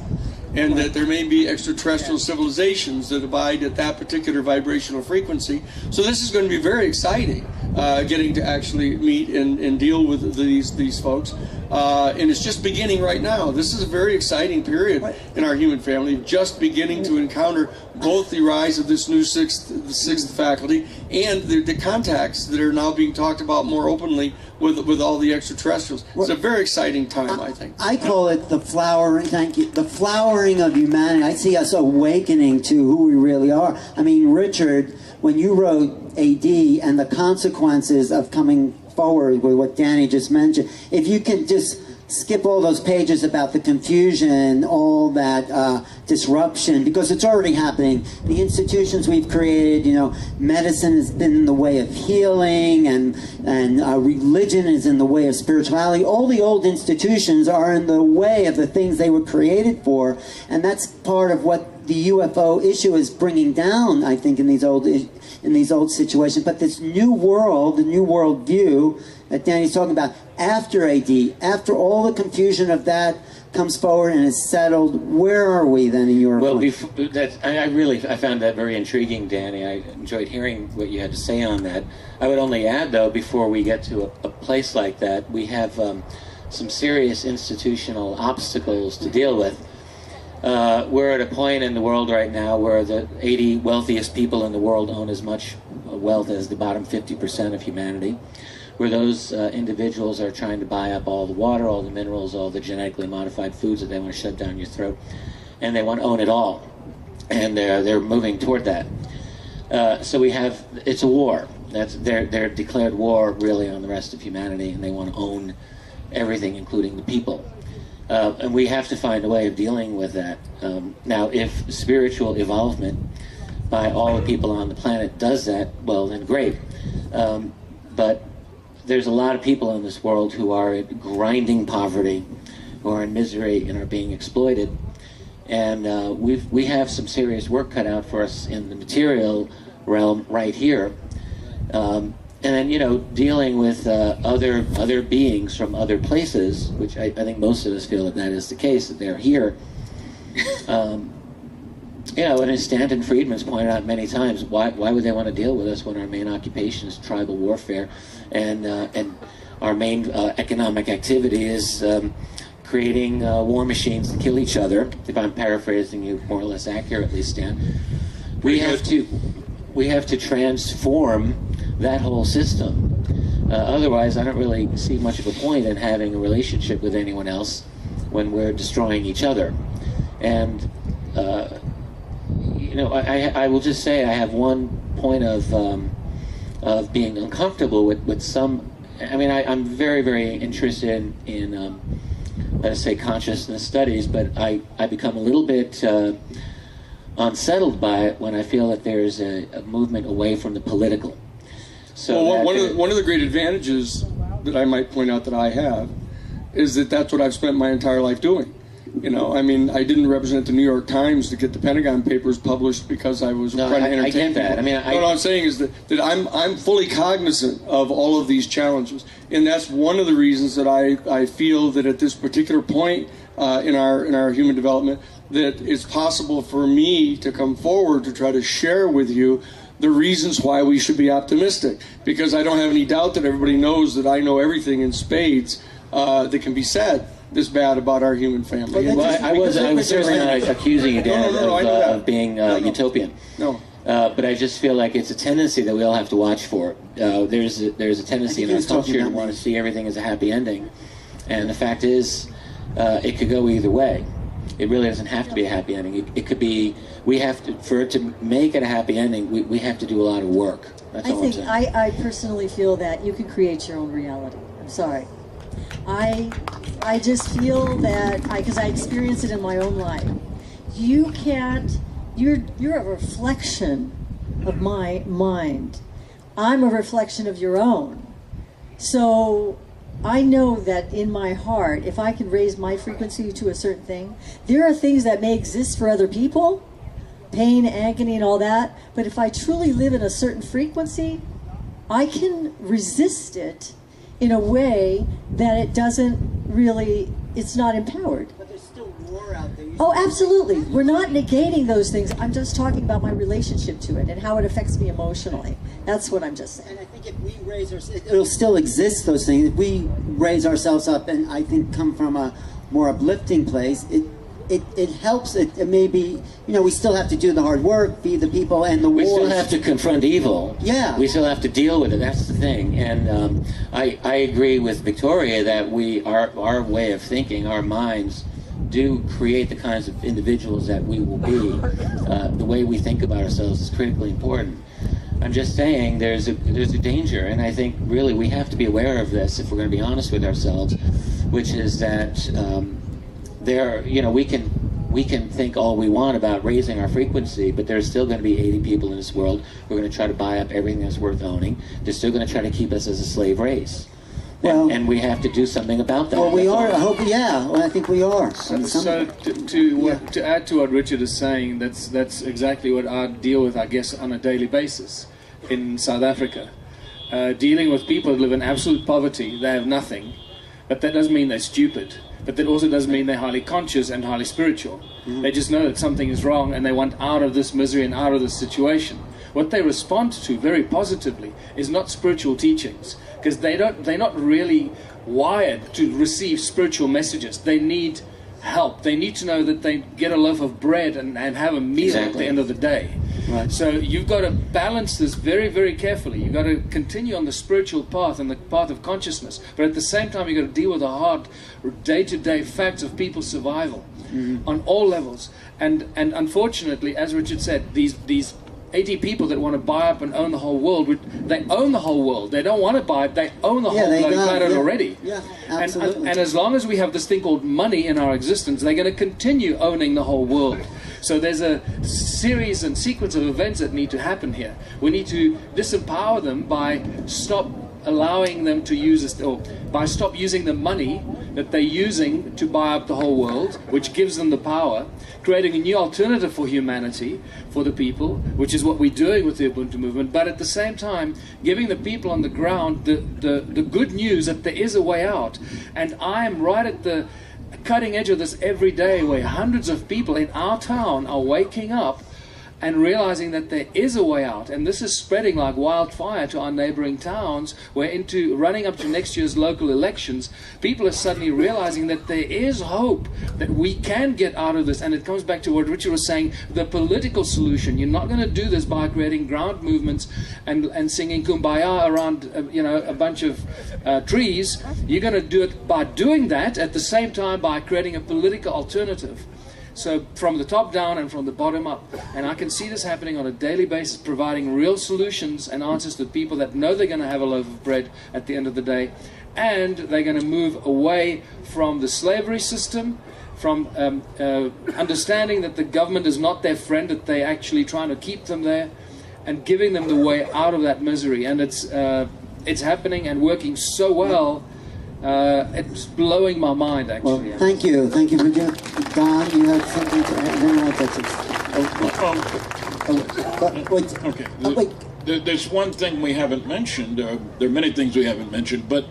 [SPEAKER 1] And that there may be extraterrestrial civilizations that abide at that particular vibrational frequency. So this is going to be very exciting, getting to actually meet and deal with these folks. And it's just beginning right now. This is a very exciting period in our human family, just beginning to encounter both the rise of this new sixth faculty and the contacts that are now being talked about more openly with all the extraterrestrials. It's a very exciting time, I think.
[SPEAKER 2] I call it the flowering, thank you, the flowering of humanity. I see us awakening to who we really are. I mean, Richard, when you wrote AD and the consequences of coming forward with what Danny just mentioned, if you can just skip all those pages about the confusion, all that disruption, because it's already happening. The institutions we've created, you know, medicine has been in the way of healing, and religion is in the way of spirituality. All the old institutions are in the way of the things they were created for, and that's part of what the UFO issue is bringing down, I think, in these old situations. But this new world, the new world view that Danny's talking about, after AD, after all the confusion of that comes forward and is settled, where are we then in your point?
[SPEAKER 7] I found that very intriguing, Danny. I enjoyed hearing what you had to say on that. I would only add, though, before we get to a place like that, we have some serious institutional obstacles to deal with. We're at a point in the world right now where the 80 wealthiest people in the world own as much wealth as the bottom 50% of humanity, where those individuals are trying to buy up all the water, all the minerals, all the genetically modified foods that they want to shove down your throat, and they want to own it all, and they're moving toward that. So it's a war. They're declared war really on the rest of humanity, and they want to own everything, including the people. And we have to find a way of dealing with that. Now, if spiritual evolvement by all the people on the planet does that, well, then great. But there's a lot of people in this world who are in grinding poverty, who are in misery and are being exploited. And we have some serious work cut out for us in the material realm right here. And then, you know, dealing with other beings from other places, which I think most of us feel that is the case, that they're here. You know, and as Stanton Friedman's pointed out many times, why would they want to deal with us when our main occupation is tribal warfare, and our main economic activity is creating war machines to kill each other? If I'm paraphrasing you more or less accurately, Stan, we have to transform that whole system. Otherwise, I don't really see much of a point in having a relationship with anyone else when we're destroying each other. And you know, I will just say I have one point of being uncomfortable with some. I mean, I'm very, very interested in let us say consciousness studies, but I become a little bit unsettled by it when I feel that there's a movement away from the political. So
[SPEAKER 1] one of the great advantages that I might point out that I have is that that's what I've spent my entire life doing. You know, I mean, I didn't represent the New York Times to get the Pentagon Papers published because I was trying to entertain
[SPEAKER 7] I get that.
[SPEAKER 1] people.
[SPEAKER 7] I mean,
[SPEAKER 1] what I'm saying is that I'm fully cognizant of all of these challenges, and that's one of the reasons that I feel that at this particular point in our human development, that it's possible for me to come forward to try to share with you the reasons why we should be optimistic, because I don't have any doubt that everybody knows that I know everything in spades that can be said this bad about our human family.
[SPEAKER 7] Well, I was certainly not accusing you, Dan, of being utopian.
[SPEAKER 1] No.
[SPEAKER 7] But I just feel like it's a tendency that we all have to watch for. There's a tendency in our culture to want to see everything as a happy ending, and the fact is, it could go either way. It really doesn't have to be a happy ending. It could be, for it to make it a happy ending, we have to do a lot of work. That's all I'm saying.
[SPEAKER 9] I personally feel that you can create your own reality. I'm sorry. I just feel that, because I experience it in my own life. You can't, you're a reflection of my mind. I'm a reflection of your own. So I know that in my heart, if I can raise my frequency to a certain thing, there are things that may exist for other people, pain, agony, and all that, but if I truly live in a certain frequency, I can resist it in a way that it doesn't really, it's not empowered.
[SPEAKER 2] But there's still war out there.
[SPEAKER 9] Oh, absolutely. We're not negating those things. I'm just talking about my relationship to it and how it affects me emotionally. That's what I'm just saying.
[SPEAKER 2] And I think if we raise ourselves, it'll still exist, those things. If we raise ourselves up and I think come from a more uplifting place, it helps. It may be, we still have to do the hard work, feed the people, and the
[SPEAKER 7] We
[SPEAKER 2] wars.
[SPEAKER 7] still have to confront evil.
[SPEAKER 2] Yeah.
[SPEAKER 7] We still have to deal with it. That's the thing. And I agree with Victoria that our way of thinking, our minds, do create the kinds of individuals that we will be. The way we think about ourselves is critically important. I'm just saying there's a danger, and I think really we have to be aware of this if we're going to be honest with ourselves, which is that we can think all we want about raising our frequency, but there's still going to be 80 people in this world who are going to try to buy up everything that's worth owning. They're still going to try to keep us as a slave race.
[SPEAKER 2] Well,
[SPEAKER 7] and we have to do something about that.
[SPEAKER 2] Well, we are. I hope. Yeah. Well, I think we are.
[SPEAKER 8] So to add to what Richard is saying, that's exactly what I deal with, I guess, on a daily basis in South Africa. Dealing with people who live in absolute poverty, they have nothing, but that doesn't mean they're stupid. But that also doesn't mean they're highly conscious and highly spiritual. They just know that something is wrong and they want out of this misery and out of this situation. What they respond to very positively is not spiritual teachings, because they're not really wired to receive spiritual messages. They need help. They need to know that they get a loaf of bread and have a meal at the end of the day.
[SPEAKER 2] Right.
[SPEAKER 8] So you've got to balance this very, very carefully. You've got to continue on the spiritual path and the path of consciousness, but at the same time you've got to deal with the hard day-to-day facts of people's survival on all levels. And unfortunately, as Richard said, these 80 people that want to buy up and own the whole world, they own the whole world. They don't want to buy it, they own the whole bloody planet already.
[SPEAKER 2] Yeah, absolutely.
[SPEAKER 8] And as long as we have this thing called money in our existence, they're going to continue owning the whole world. So there's a series and sequence of events that need to happen here. We need to disempower them by stop allowing them to use this, or by stop using the money that they're using to buy up the whole world, which gives them the power, creating a new alternative for humanity, for the people, which is what we're doing with the Ubuntu movement, but at the same time giving the people on the ground the good news that there is a way out. And I am right at the cutting edge of this every day, where hundreds of people in our town are waking up and realizing that there is a way out, and this is spreading like wildfire to our neighboring towns, where into running up to next year's local elections, people are suddenly realizing that there is hope, that we can get out of this. And it comes back to what Richard was saying, the political solution. You're not going to do this by creating ground movements and singing Kumbaya around a bunch of trees. You're going to do it by doing that at the same time by creating a political alternative. So from the top down and from the bottom up. And I can see this happening on a daily basis, providing real solutions and answers to people that know they're going to have a loaf of bread at the end of the day. And they're going to move away from the slavery system, from understanding that the government is not their friend, that they're actually trying to keep them there, and giving them the way out of that misery. And it's happening and working so well. It's blowing my mind, actually.
[SPEAKER 2] Well, thank you for doing. Don, you had something to add? No,
[SPEAKER 12] wait. There's one thing we haven't mentioned. There are many things we haven't mentioned, but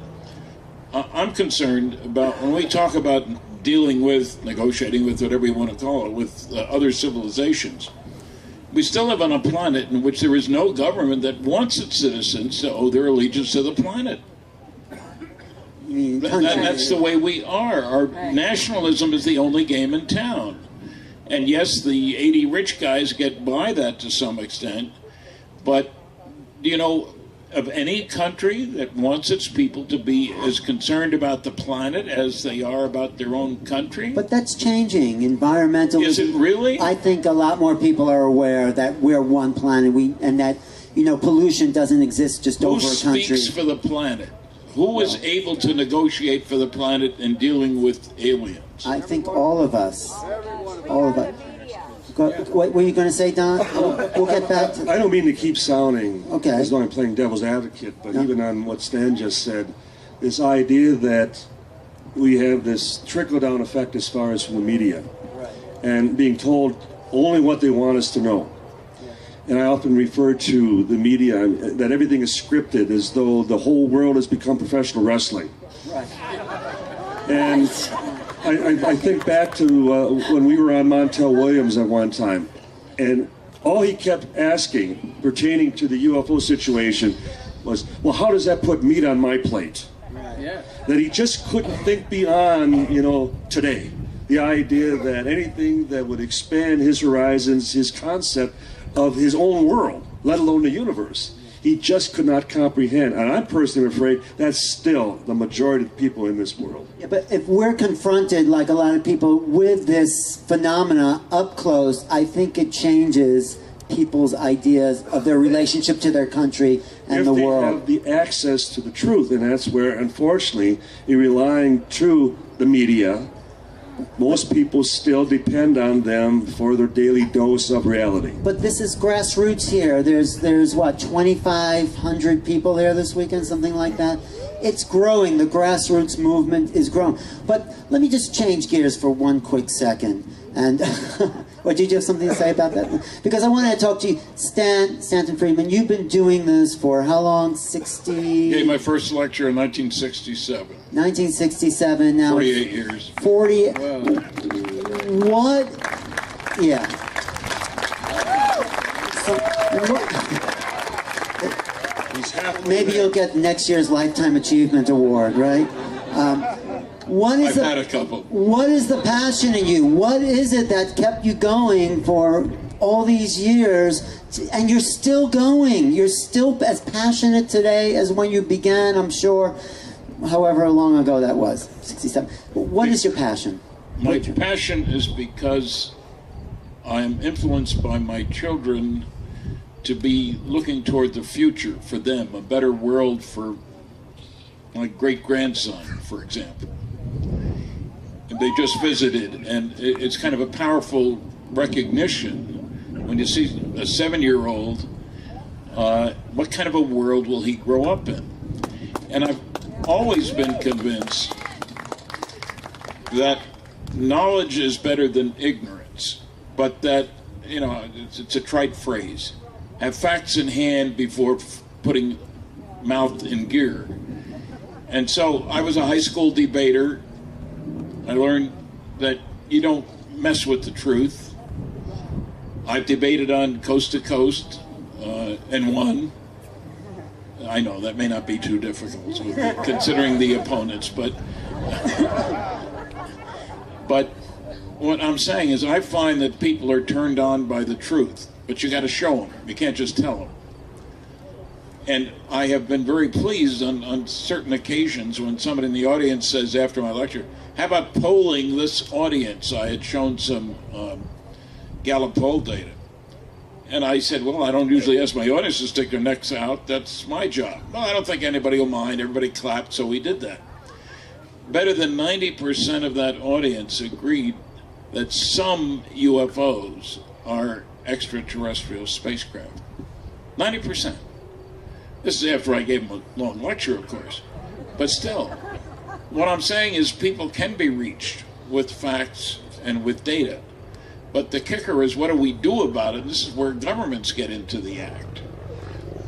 [SPEAKER 12] I'm concerned about when we talk about dealing with, negotiating with, whatever you want to call it, with other civilizations. We still live on a planet in which there is no government that wants its citizens to owe their allegiance to the planet. That's the way we are. Our nationalism is the only game in town. And yes, the 80 rich guys get by that to some extent, but do you know of any country that wants its people to be as concerned about the planet as they are about their own country?
[SPEAKER 2] But that's changing. Environmentally,
[SPEAKER 12] is it really?
[SPEAKER 2] I think a lot more people are aware that we're one planet, and that pollution doesn't exist just over a country.
[SPEAKER 12] Who speaks for the planet? Who is able to negotiate for the planet in dealing with aliens?
[SPEAKER 2] I think all of us. All of us. What were you going to say, Don? We'll get back to...
[SPEAKER 10] I don't mean to keep sounding
[SPEAKER 2] as
[SPEAKER 10] though I'm playing devil's advocate, but even on what Stan just said, this idea that we have this trickle-down effect as far as from the media, and being told only what they want us to know. And I often refer to the media that everything is scripted, as though the whole world has become professional wrestling. And I think back to when we were on Montel Williams at one time, and all he kept asking pertaining to the UFO situation was, well, how does that put meat on my plate? That he just couldn't think beyond, today. The idea that anything that would expand his horizons, his concept of his own world, let alone the universe, he just could not comprehend. And I'm personally afraid that's still the majority of people in this world.
[SPEAKER 2] Yeah, but if we're confronted, like a lot of people, with this phenomena up close, I think it changes people's ideas of their relationship to their country and the world.
[SPEAKER 10] If they have the access to the truth, and that's where, unfortunately, in relying to the media, most people still depend on them for their daily dose of reality.
[SPEAKER 2] But this is grassroots here. There's what, 2,500 people there this weekend, something like that? It's growing. The grassroots movement is growing. But let me just change gears for one quick second. And or did you have something to say about that? Because I wanted to talk to you, Stanton Friedman. You've been doing this for how long? 60?
[SPEAKER 12] Gave my first lecture in 1967.
[SPEAKER 2] 1967. Now
[SPEAKER 12] 48 years.
[SPEAKER 2] 40.
[SPEAKER 12] Wow.
[SPEAKER 2] What? Yeah. Maybe you'll get next year's Lifetime Achievement Award, right?
[SPEAKER 12] I've had a couple.
[SPEAKER 2] What is the passion in you? What is it that kept you going for all these years? And you're still going. You're still as passionate today as when you began, I'm sure, however long ago that was, 67. What is your passion?
[SPEAKER 12] My passion is because I am influenced by my children to be looking toward the future for them, a better world for my great-grandson, for example. They just visited, and it's kind of a powerful recognition when you see a 7-year-old, what kind of a world will he grow up in? And I've always been convinced that knowledge is better than ignorance, but that, it's a trite phrase. Have facts in hand before putting mouth in gear. And so I was a high school debater. I learned that you don't mess with the truth. I've debated on Coast to Coast and won. I know that may not be too difficult considering the opponents, but what I'm saying is I find that people are turned on by the truth, but you got to show them. You can't just tell them. And I have been very pleased on certain occasions when somebody in the audience says after my lecture, how about polling this audience? I had shown some Gallup poll data. And I said, well, I don't usually ask my audience to stick their necks out. That's my job. Well, I don't think anybody will mind. Everybody clapped, so we did that. Better than 90% of that audience agreed that some UFOs are extraterrestrial spacecraft. 90%. This is after I gave them a long lecture, of course. But still, what I'm saying is people can be reached with facts and with data. But the kicker is, what do we do about it? This is where governments get into the act.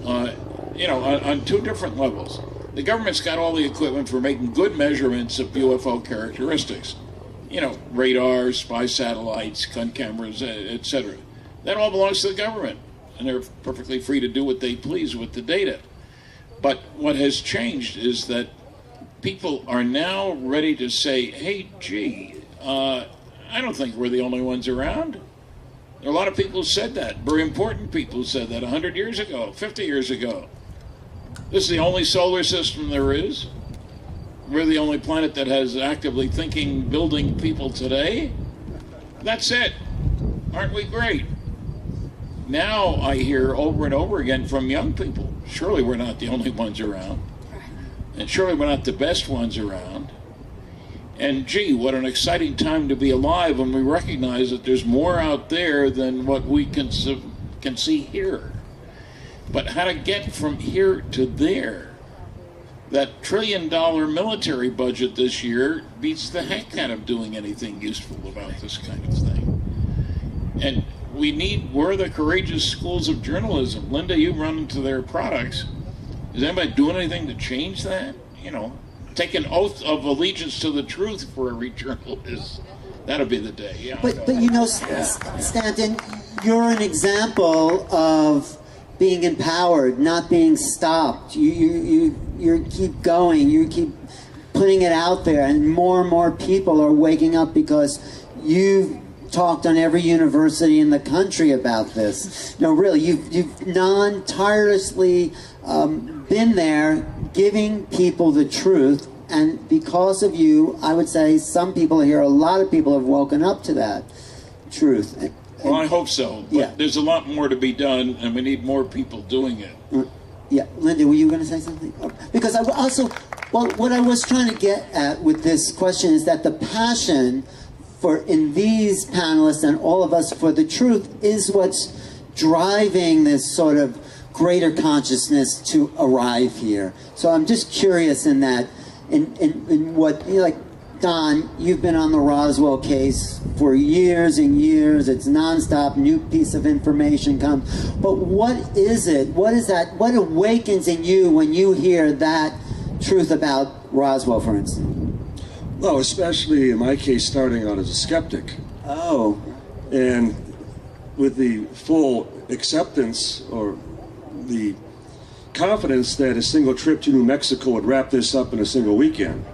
[SPEAKER 12] On two different levels. The government's got all the equipment for making good measurements of UFO characteristics. Radar, spy satellites, gun cameras, etc. That all belongs to the government. And they're perfectly free to do what they please with the data. But what has changed is that people are now ready to say, hey, gee, I don't think we're the only ones around. There are a lot of people who said that. Very important people said that 100 years ago, 50 years ago. This is the only solar system there is. We're the only planet that has actively thinking, building people today. That's it. Aren't we great? Now I hear over and over again from young people, surely we're not the only ones around. And surely we're not the best ones around. And gee, what an exciting time to be alive when we recognize that there's more out there than what we can see here. But how to get from here to there, that $1 trillion military budget this year beats the heck out of doing anything useful about this kind of thing. And we're the courageous schools of journalism. Linda, you run into their products. Is anybody doing anything to change that? You know, take an oath of allegiance to the truth for every journalist. That'll be the day, yeah.
[SPEAKER 2] But you know, Stanton, you're an example of being empowered, not being stopped. You keep going, you keep putting it out there, and more people are waking up because you've talked on every university in the country about this. No, really, you've tirelessly been there giving people the truth, and because of you, I would say some people here, a lot of people have woken up to that truth.
[SPEAKER 12] Well, I hope so. But
[SPEAKER 2] yeah.
[SPEAKER 12] There's a lot more to be done, and we need more people doing it.
[SPEAKER 2] Yeah, Linda, were you going to say something? Because I also, well, what I was trying to get at with this question is that the passion in these panelists and all of us for the truth is what's driving this sort of greater consciousness to arrive here. So I'm just curious in that, in what, you know, like, Don, you've been on the Roswell case for years and years. It's nonstop, new piece of information comes. But what is it? What is that? What awakens in you when you hear that truth about Roswell, for instance?
[SPEAKER 10] Well, especially in my case, starting out as a skeptic.
[SPEAKER 2] Oh.
[SPEAKER 10] And with the full acceptance or the confidence that a single trip to New Mexico would wrap this up in a single weekend.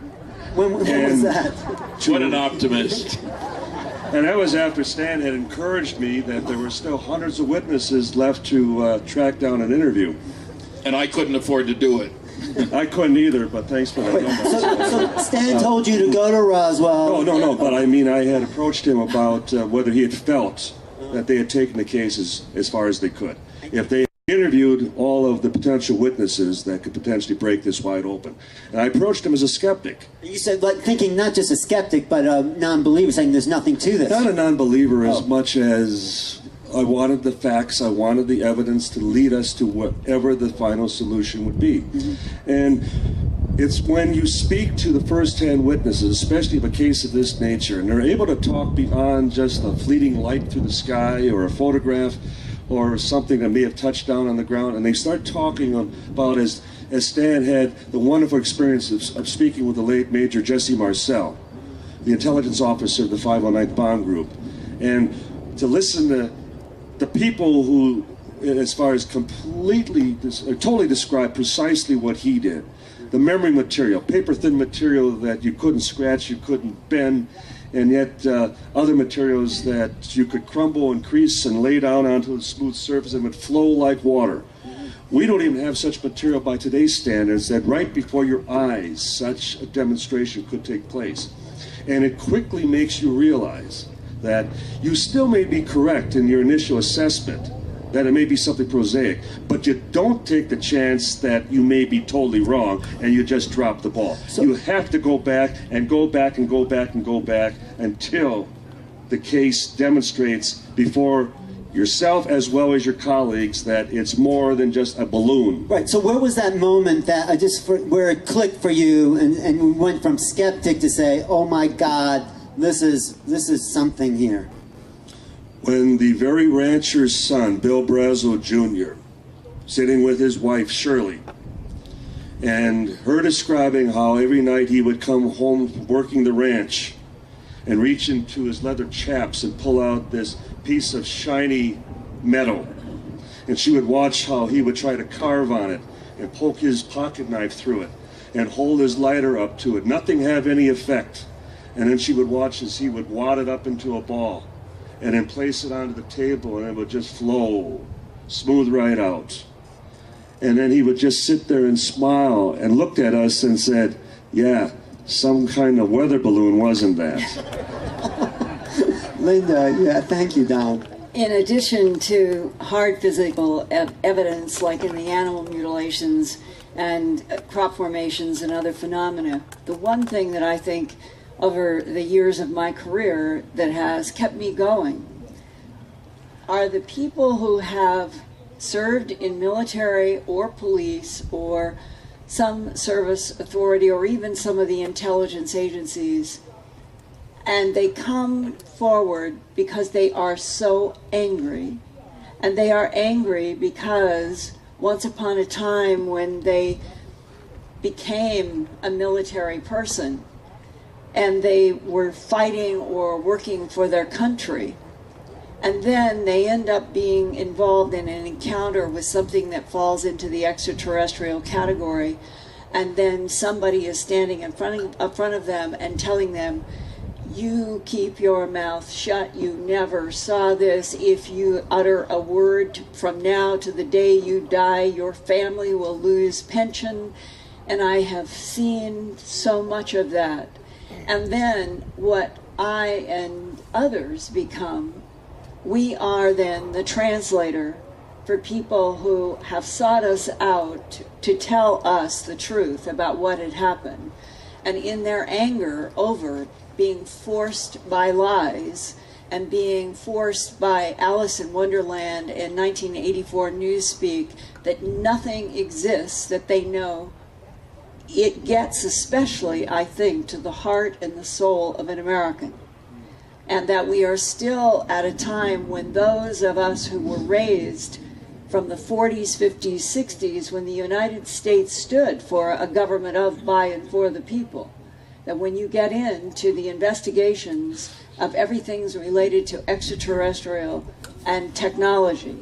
[SPEAKER 2] When was that?
[SPEAKER 12] What an optimist.
[SPEAKER 10] And that was after Stan had encouraged me that there were still hundreds of witnesses left to track down and interview.
[SPEAKER 12] And I couldn't afford to do it.
[SPEAKER 10] I couldn't either, but thanks for that.
[SPEAKER 2] So Stan told you to go to Roswell.
[SPEAKER 10] No, but I mean, I had approached him about whether he had felt that they had taken the case as far as they could. If they interviewed all of the potential witnesses that could potentially break this wide open. And I approached him as a skeptic.
[SPEAKER 2] You said, like, thinking not just a skeptic, but a non-believer, saying there's nothing to this.
[SPEAKER 10] Not a non-believer as much as I wanted the facts, I wanted the evidence to lead us to whatever the final solution would be. Mm-hmm. And it's when you speak to the first-hand witnesses, especially of a case of this nature, and they're able to talk beyond just a fleeting light through the sky or a photograph or something that may have touched down on the ground, and they start talking about, as Stan had the wonderful experience of speaking with the late Major Jesse Marcel, the intelligence officer of the 509th Bomb Group, and to listen to the people who, as far as totally describe precisely what he did. The memory material, paper-thin material that you couldn't scratch, you couldn't bend, and yet other materials that you could crumble and crease and lay down onto a smooth surface and would flow like water. We don't even have such material by today's standards that right before your eyes such a demonstration could take place. And it quickly makes you realize that you still may be correct in your initial assessment, that it may be something prosaic, but you don't take the chance that you may be totally wrong and you just drop the ball. So you have to go back and go back and go back and go back until the case demonstrates before yourself as well as your colleagues that it's more than just a balloon.
[SPEAKER 2] Right, so where was that moment that where it clicked for you and we went from skeptic to say, oh my God, this is something here?
[SPEAKER 10] When the very rancher's son, Bill Brazo Jr., sitting with his wife, Shirley, and her describing how every night he would come home working the ranch and reach into his leather chaps and pull out this piece of shiny metal. And she would watch how he would try to carve on it and poke his pocket knife through it and hold his lighter up to it. Nothing have any effect. And then she would watch as he would wad it up into a ball and then place it onto the table, and it would just flow smooth right out. And then he would just sit there and smile and looked at us and said, yeah, some kind of weather balloon, wasn't that?
[SPEAKER 2] Linda, yeah, thank you, Don.
[SPEAKER 11] In addition to hard physical evidence, like in the animal mutilations and crop formations and other phenomena, the one thing that I think over the years of my career that has kept me going are the people who have served in military or police or some service authority or even some of the intelligence agencies, and they come forward because they are so angry. And they are angry because once upon a time when they became a military person and they were fighting or working for their country, and then they end up being involved in an encounter with something that falls into the extraterrestrial category, and then somebody is standing in front of them and telling them, you keep your mouth shut, you never saw this. If you utter a word from now to the day you die, your family will lose pension. And I have seen so much of that. And then what I and others become, we are then the translator for people who have sought us out to tell us the truth about what had happened. And in their anger over being forced by lies and being forced by Alice in Wonderland and 1984 Newspeak that nothing exists that they know, it gets especially, I think, to the heart and the soul of an American. And that we are still at a time when those of us who were raised from the 40s, 50s, 60s, when the United States stood for a government of, by, and for the people, that when you get into the investigations of everything related to extraterrestrial and technology,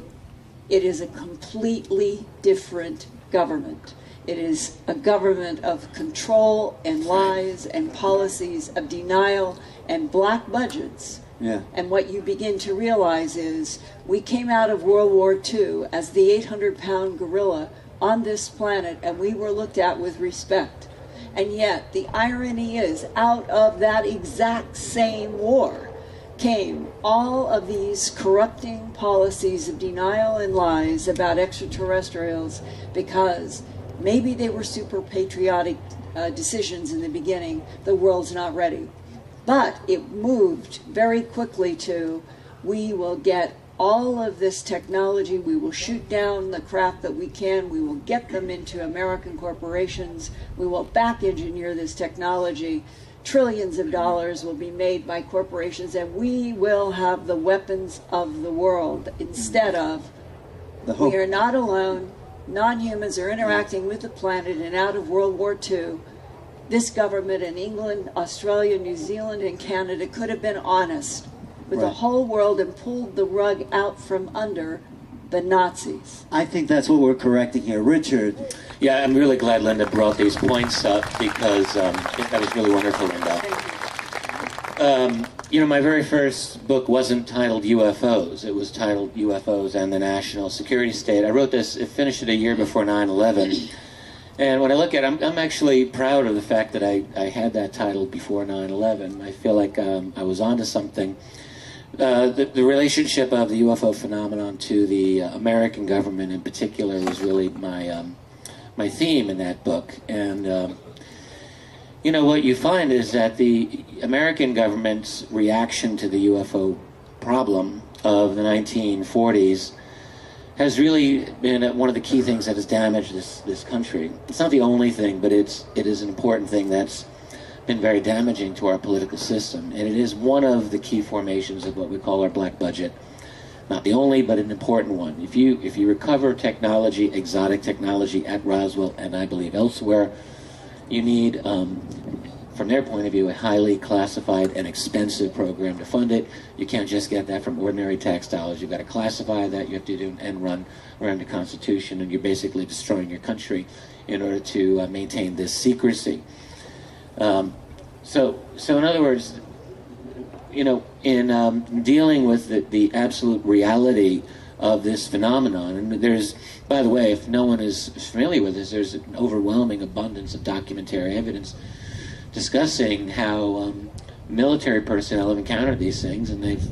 [SPEAKER 11] it is a completely different government. It is a government of control and lies and policies of denial and black budgets.
[SPEAKER 2] Yeah.
[SPEAKER 11] And what you begin to realize is we came out of World War II as the 800-pound gorilla on this planet, and we were looked at with respect. And yet, the irony is, out of that exact same war came all of these corrupting policies of denial and lies about extraterrestrials, because maybe they were super patriotic decisions in the beginning. The world's not ready. But it moved very quickly to, we will get all of this technology, we will shoot down the craft that we can, we will get them into American corporations, we will back engineer this technology, trillions of dollars will be made by corporations, and we will have the weapons of the world instead of, we are not alone, non-humans are interacting with the planet, and out of World War II, this government in England, Australia, New Zealand, and Canada could have been honest with the whole world and pulled the rug out from under the Nazis.
[SPEAKER 2] I think that's what we're correcting here. Richard.
[SPEAKER 7] Yeah, I'm really glad Linda brought these points up, because that was really wonderful, Linda. You know, my very first book wasn't titled UFOs. It was titled UFOs and the National Security State. I wrote this, it finished it a year before 9/11. And when I look at it, I'm actually proud of the fact that I had that title before 9/11. I feel like I was onto something. The relationship of the UFO phenomenon to the American government in particular was really my theme in that book. And you know, what you find is that the American government's reaction to the UFO problem of the 1940s has really been one of the key things that has damaged this country. It's not the only thing, but it is an important thing that's been very damaging to our political system, and it is one of the key formations of what we call our black budget. Not the only, but an important one. If you recover technology, exotic technology at Roswell, and I believe elsewhere, you need, from their point of view, a highly classified and expensive program to fund it. You can't just get that from ordinary tax dollars. You've got to classify that. You have to do an end run around the Constitution, and you're basically destroying your country in order to maintain this secrecy. So in other words, you know, in dealing with the absolute reality of this phenomenon, and there's, by the way, if no one is familiar with this, there's an overwhelming abundance of documentary evidence discussing how military personnel have encountered these things, and they've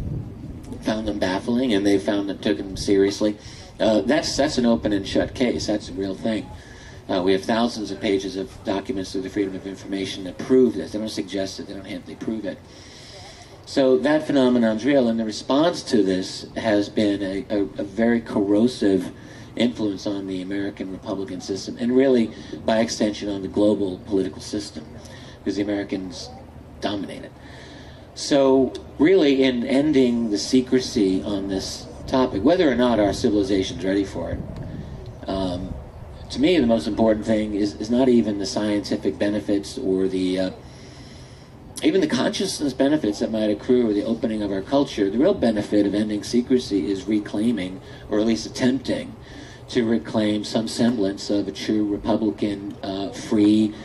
[SPEAKER 7] found them baffling, and they've found them, took them seriously. That's an open and shut case. That's a real thing. We have thousands of pages of documents through the Freedom of Information that prove this. They don't suggest it, they prove it. So that phenomenon's real, and the response to this has been a very corrosive influence on the American Republican system, and really, by extension, on the global political system, because the Americans dominate it. So, really, in ending the secrecy on this topic, whether or not our civilization's ready for it, to me, the most important thing is not even the scientific benefits or the even the consciousness benefits that might accrue or the opening of our culture. The real benefit of ending secrecy is reclaiming, or at least attempting to reclaim, some semblance of a true Republican, free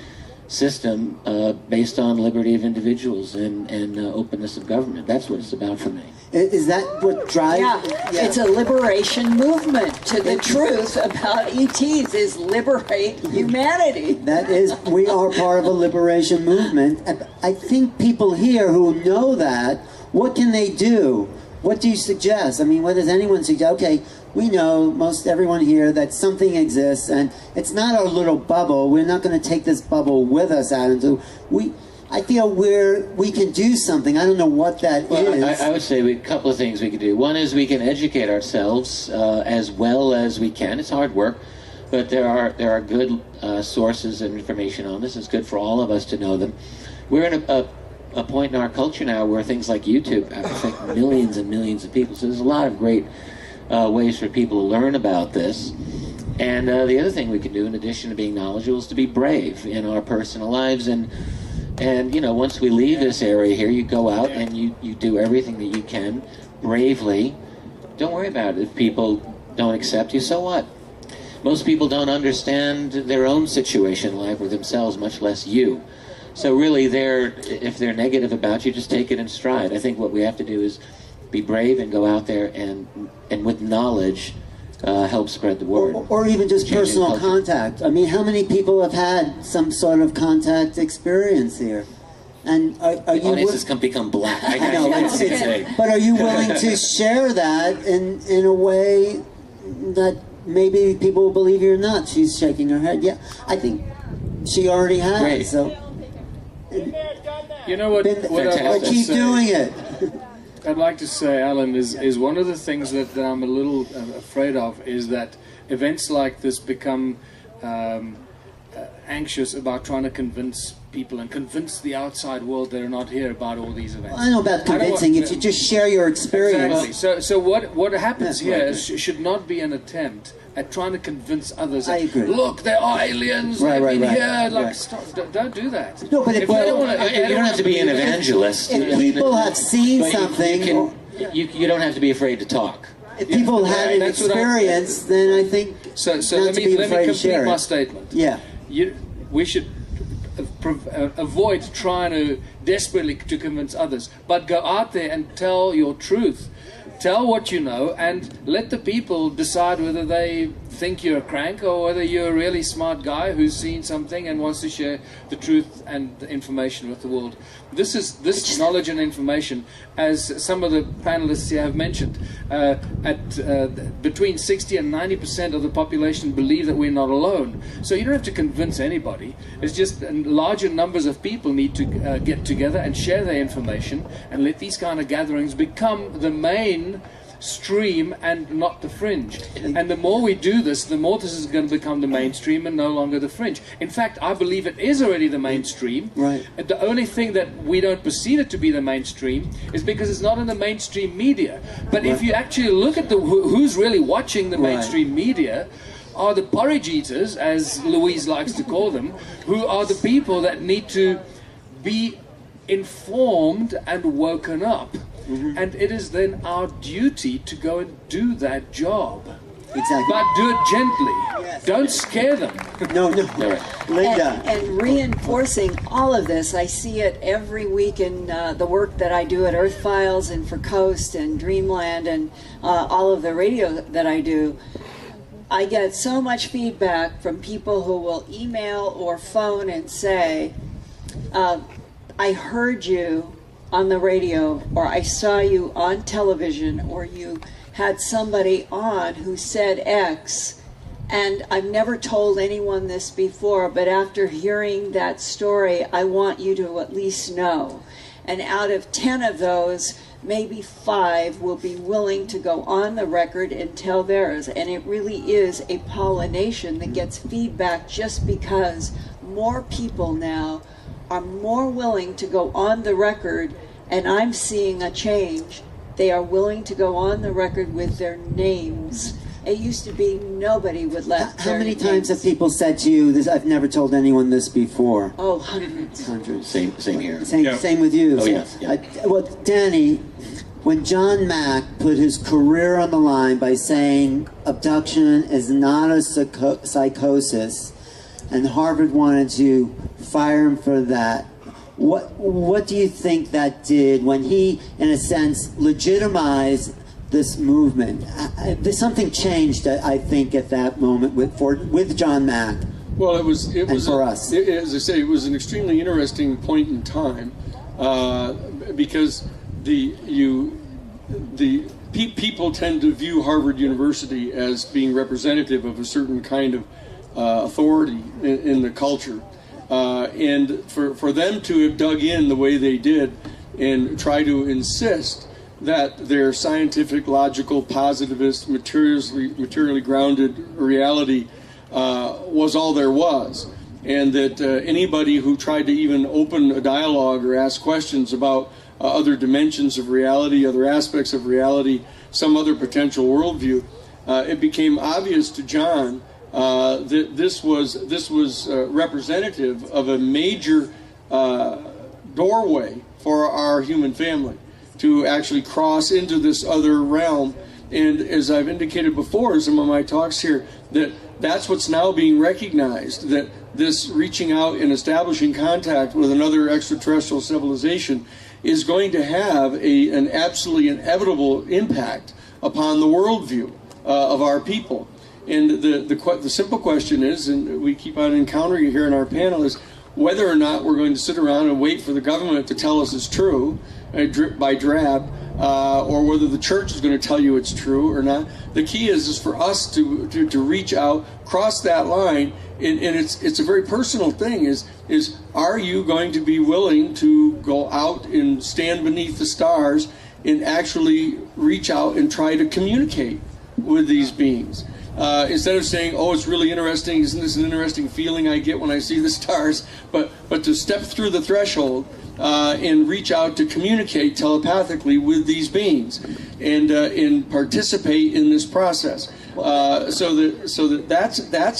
[SPEAKER 7] system based on liberty of individuals and openness of government. That's what it's about for me.
[SPEAKER 2] Is that what drives?
[SPEAKER 11] Yeah, it's a liberation movement to the truth about ETs, is liberate humanity.
[SPEAKER 2] That is, we are part of a liberation movement. I think people here who know that, what can they do? What do you suggest? I mean, what does anyone suggest? Okay, we know, most everyone here, that something exists, and it's not our little bubble. We're not going to take this bubble with us out into... I feel we can do something. I don't know what that is.
[SPEAKER 7] I would say a couple of things we could do. One is we can educate ourselves as well as we can. It's hard work, but there are good sources of information on this. It's good for all of us to know them. We're in a point in our culture now where things like YouTube affect millions and millions of people. So there's a lot of great ways for people to learn about this. And the other thing we can do, in addition to being knowledgeable, is to be brave in our personal lives. And you know, once we leave this area here, you go out and you do everything that you can bravely. Don't worry about it. If people don't accept you, so what? Most people don't understand their own situation in life or themselves, much less you. So really, if they're negative about you, just take it in stride. I think what we have to do is be brave and go out there and with knowledge help spread the word.
[SPEAKER 2] Or even just personal contact. I mean, how many people have had some sort of contact experience here? And are
[SPEAKER 7] the
[SPEAKER 2] you...
[SPEAKER 7] audience has become black. I
[SPEAKER 2] know, but are you willing to share that in a way that maybe people will believe you're nuts? She's shaking her head. Yeah, I think she already has.
[SPEAKER 7] Great.
[SPEAKER 2] So,
[SPEAKER 8] you know what?
[SPEAKER 2] I keep doing it.
[SPEAKER 8] I'd like to say, Alan, is one of the things that I'm a little afraid of is that events like this become anxious about trying to convince people and convince the outside world that are not here about all these events.
[SPEAKER 2] I know about convincing. If you just share your experience.
[SPEAKER 8] Exactly. So what happens here should not be an attempt at trying to convince others that, look, there are aliens, they've been here, like, stop, don't do that.
[SPEAKER 2] No, but if
[SPEAKER 7] you don't have to be an evangelist.
[SPEAKER 2] If people have seen something...
[SPEAKER 7] You don't have to be afraid to talk.
[SPEAKER 2] If people had an experience, then I think
[SPEAKER 8] so let me complete my statement.
[SPEAKER 2] Yeah.
[SPEAKER 8] We should avoid trying to desperately to convince others, but go out there and tell your truth. Tell what you know and let the people decide whether they think you're a crank or whether you're a really smart guy who's seen something and wants to share the truth and the information with the world. This knowledge and information, as some of the panelists here have mentioned, between 60 and 90% of the population believe that we're not alone. So you don't have to convince anybody. It's just larger numbers of people need to get together and share their information and let these kind of gatherings become the main stream and not the fringe. And the more we do this, the more this is going to become the mainstream and no longer the fringe. In fact, I believe it is already the mainstream.
[SPEAKER 2] Right.
[SPEAKER 8] The only thing that we don't perceive it to be the mainstream is because it's not in the mainstream media. But if you actually look at who's really watching the mainstream media, are the porridge eaters, as Louise likes to call them, who are the people that need to be informed and woken up. And it is then our duty to go and do that job.
[SPEAKER 2] Exactly.
[SPEAKER 8] But do it gently. Yes. Don't scare them.
[SPEAKER 2] No. Linda.
[SPEAKER 11] And reinforcing all of this, I see it every week in the work that I do at Earth Files and for Coast and Dreamland and all of the radio that I do. I get so much feedback from people who will email or phone and say, I heard you on the radio, or I saw you on television, or you had somebody on who said X, and I've never told anyone this before, but after hearing that story, I want you to at least know. And out of 10 of those, maybe 5 will be willing to go on the record and tell theirs. And it really is a pollination that gets feedback, just because more people now are more willing to go on the record, and I'm seeing a change. They are willing to go on the record with their names. It used to be nobody would let
[SPEAKER 2] How
[SPEAKER 11] their
[SPEAKER 2] many times
[SPEAKER 11] names.
[SPEAKER 2] have people said to you, "This, I've never told anyone this before"?
[SPEAKER 11] Oh, hundreds.
[SPEAKER 2] Hundreds.
[SPEAKER 7] Same here.
[SPEAKER 2] Same with you.
[SPEAKER 7] Oh, yes, yeah.
[SPEAKER 2] Well, Danny, when John Mack put his career on the line by saying abduction is not a psychosis, and Harvard wanted to fire him for that, what do you think that did when he, in a sense, legitimized this movement? There's something changed, I think, at that moment with John Mack.
[SPEAKER 1] Well, it was
[SPEAKER 2] for us.
[SPEAKER 1] As I say, it was an extremely interesting point in time because people tend to view Harvard University as being representative of a certain kind of authority in the culture, and for them to have dug in the way they did and try to insist that their scientific, logical, positivist, materially grounded reality was all there was, and that anybody who tried to even open a dialogue or ask questions about other dimensions of reality, other aspects of reality, some other potential worldview, it became obvious to John that this was representative of a major doorway for our human family to actually cross into this other realm. And as I've indicated before in some of my talks here, that's what's now being recognized, that this reaching out and establishing contact with another extraterrestrial civilization is going to have an absolutely inevitable impact upon the worldview of our people. And the simple question is, and we keep on encountering it here in our panel, is whether or not we're going to sit around and wait for the government to tell us it's true, drip by drab, or whether the church is going to tell you it's true or not. The key is for us to reach out, cross that line, and it's a very personal thing. Is are you going to be willing to go out and stand beneath the stars and actually reach out and try to communicate with these beings? Instead of saying, "Oh, it's really interesting. Isn't this an interesting feeling I get when I see the stars?" But to step through the threshold and reach out to communicate telepathically with these beings, and participate in this process. That's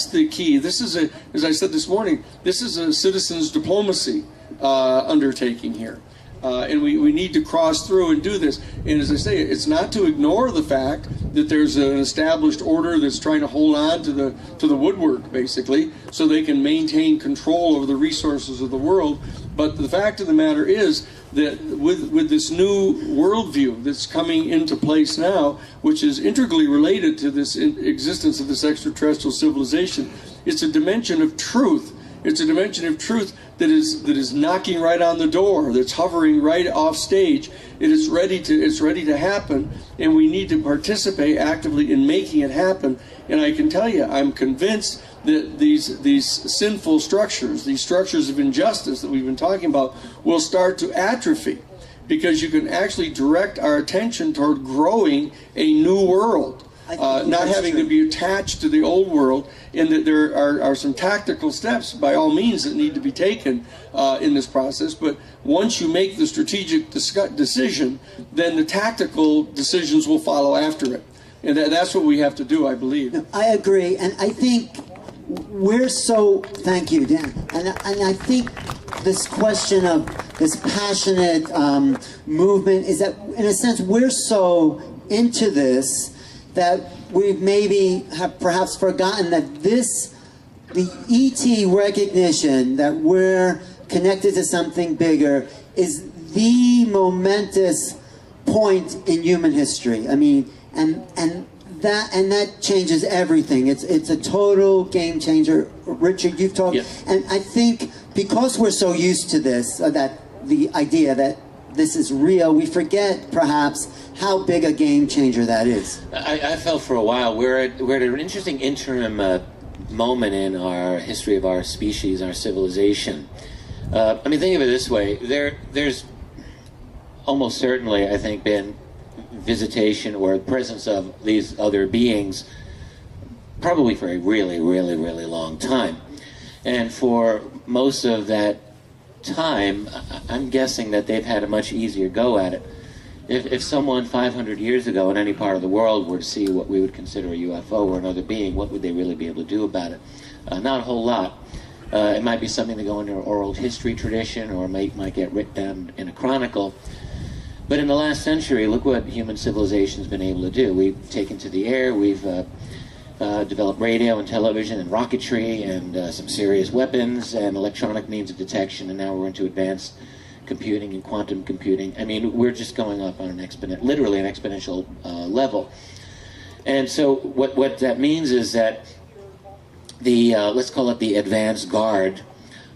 [SPEAKER 1] the key. This is as I said this morning, this is a citizens diplomacy undertaking here. And we need to cross through and do this. And as I say, it's not to ignore the fact that there's an established order that's trying to hold on to the woodwork, basically, so they can maintain control over the resources of the world. But the fact of the matter is that with this new worldview that's coming into place now, which is integrally related to this existence of this extraterrestrial civilization, it's a dimension of truth. It's a dimension of truth that is knocking right on the door, that's hovering right off stage. It's ready to happen, and we need to participate actively in making it happen. And I can tell you, I'm convinced that these sinful structures, these structures of injustice that we've been talking about, will start to atrophy, because you can actually direct our attention toward growing a new world. Not having to be attached to the old world, and that there are some tactical steps, by all means, that need to be taken in this process. But once you make the strategic decision, then the tactical decisions will follow after it. And that's what we have to do, I believe.
[SPEAKER 2] I agree, and I think we're so, thank you, Dan, and I think this question of this passionate movement is that, in a sense, we're so into this that we maybe have perhaps forgotten that the ET recognition that we're connected to something bigger is the momentous point in human history. I mean, and that changes everything. It's a total game changer. Richard, you've talked,
[SPEAKER 7] yes.
[SPEAKER 2] And I think because we're so used to this, that the idea that this is real, we forget perhaps how big a game changer that is.
[SPEAKER 7] I felt for a while we're at an interesting interim moment in our history of our species, our civilization. I mean, think of it this way: there's almost certainly, I think, been visitation or presence of these other beings probably for a really, really, really long time. And for most of that time, I'm guessing that they've had a much easier go at it. If someone 500 years ago in any part of the world were to see what we would consider a UFO or another being, what would they really be able to do about it? Not a whole lot. It might be something to go into an oral history tradition, or might get written down in a chronicle. But in the last century, look what human civilization's been able to do. We've taken to the air, we've developed radio and television and rocketry and some serious weapons and electronic means of detection, and now we're into advanced computing and quantum computing. I mean, we're just going up on an literally an exponential level. And so what that means is that the, let's call it the advanced guard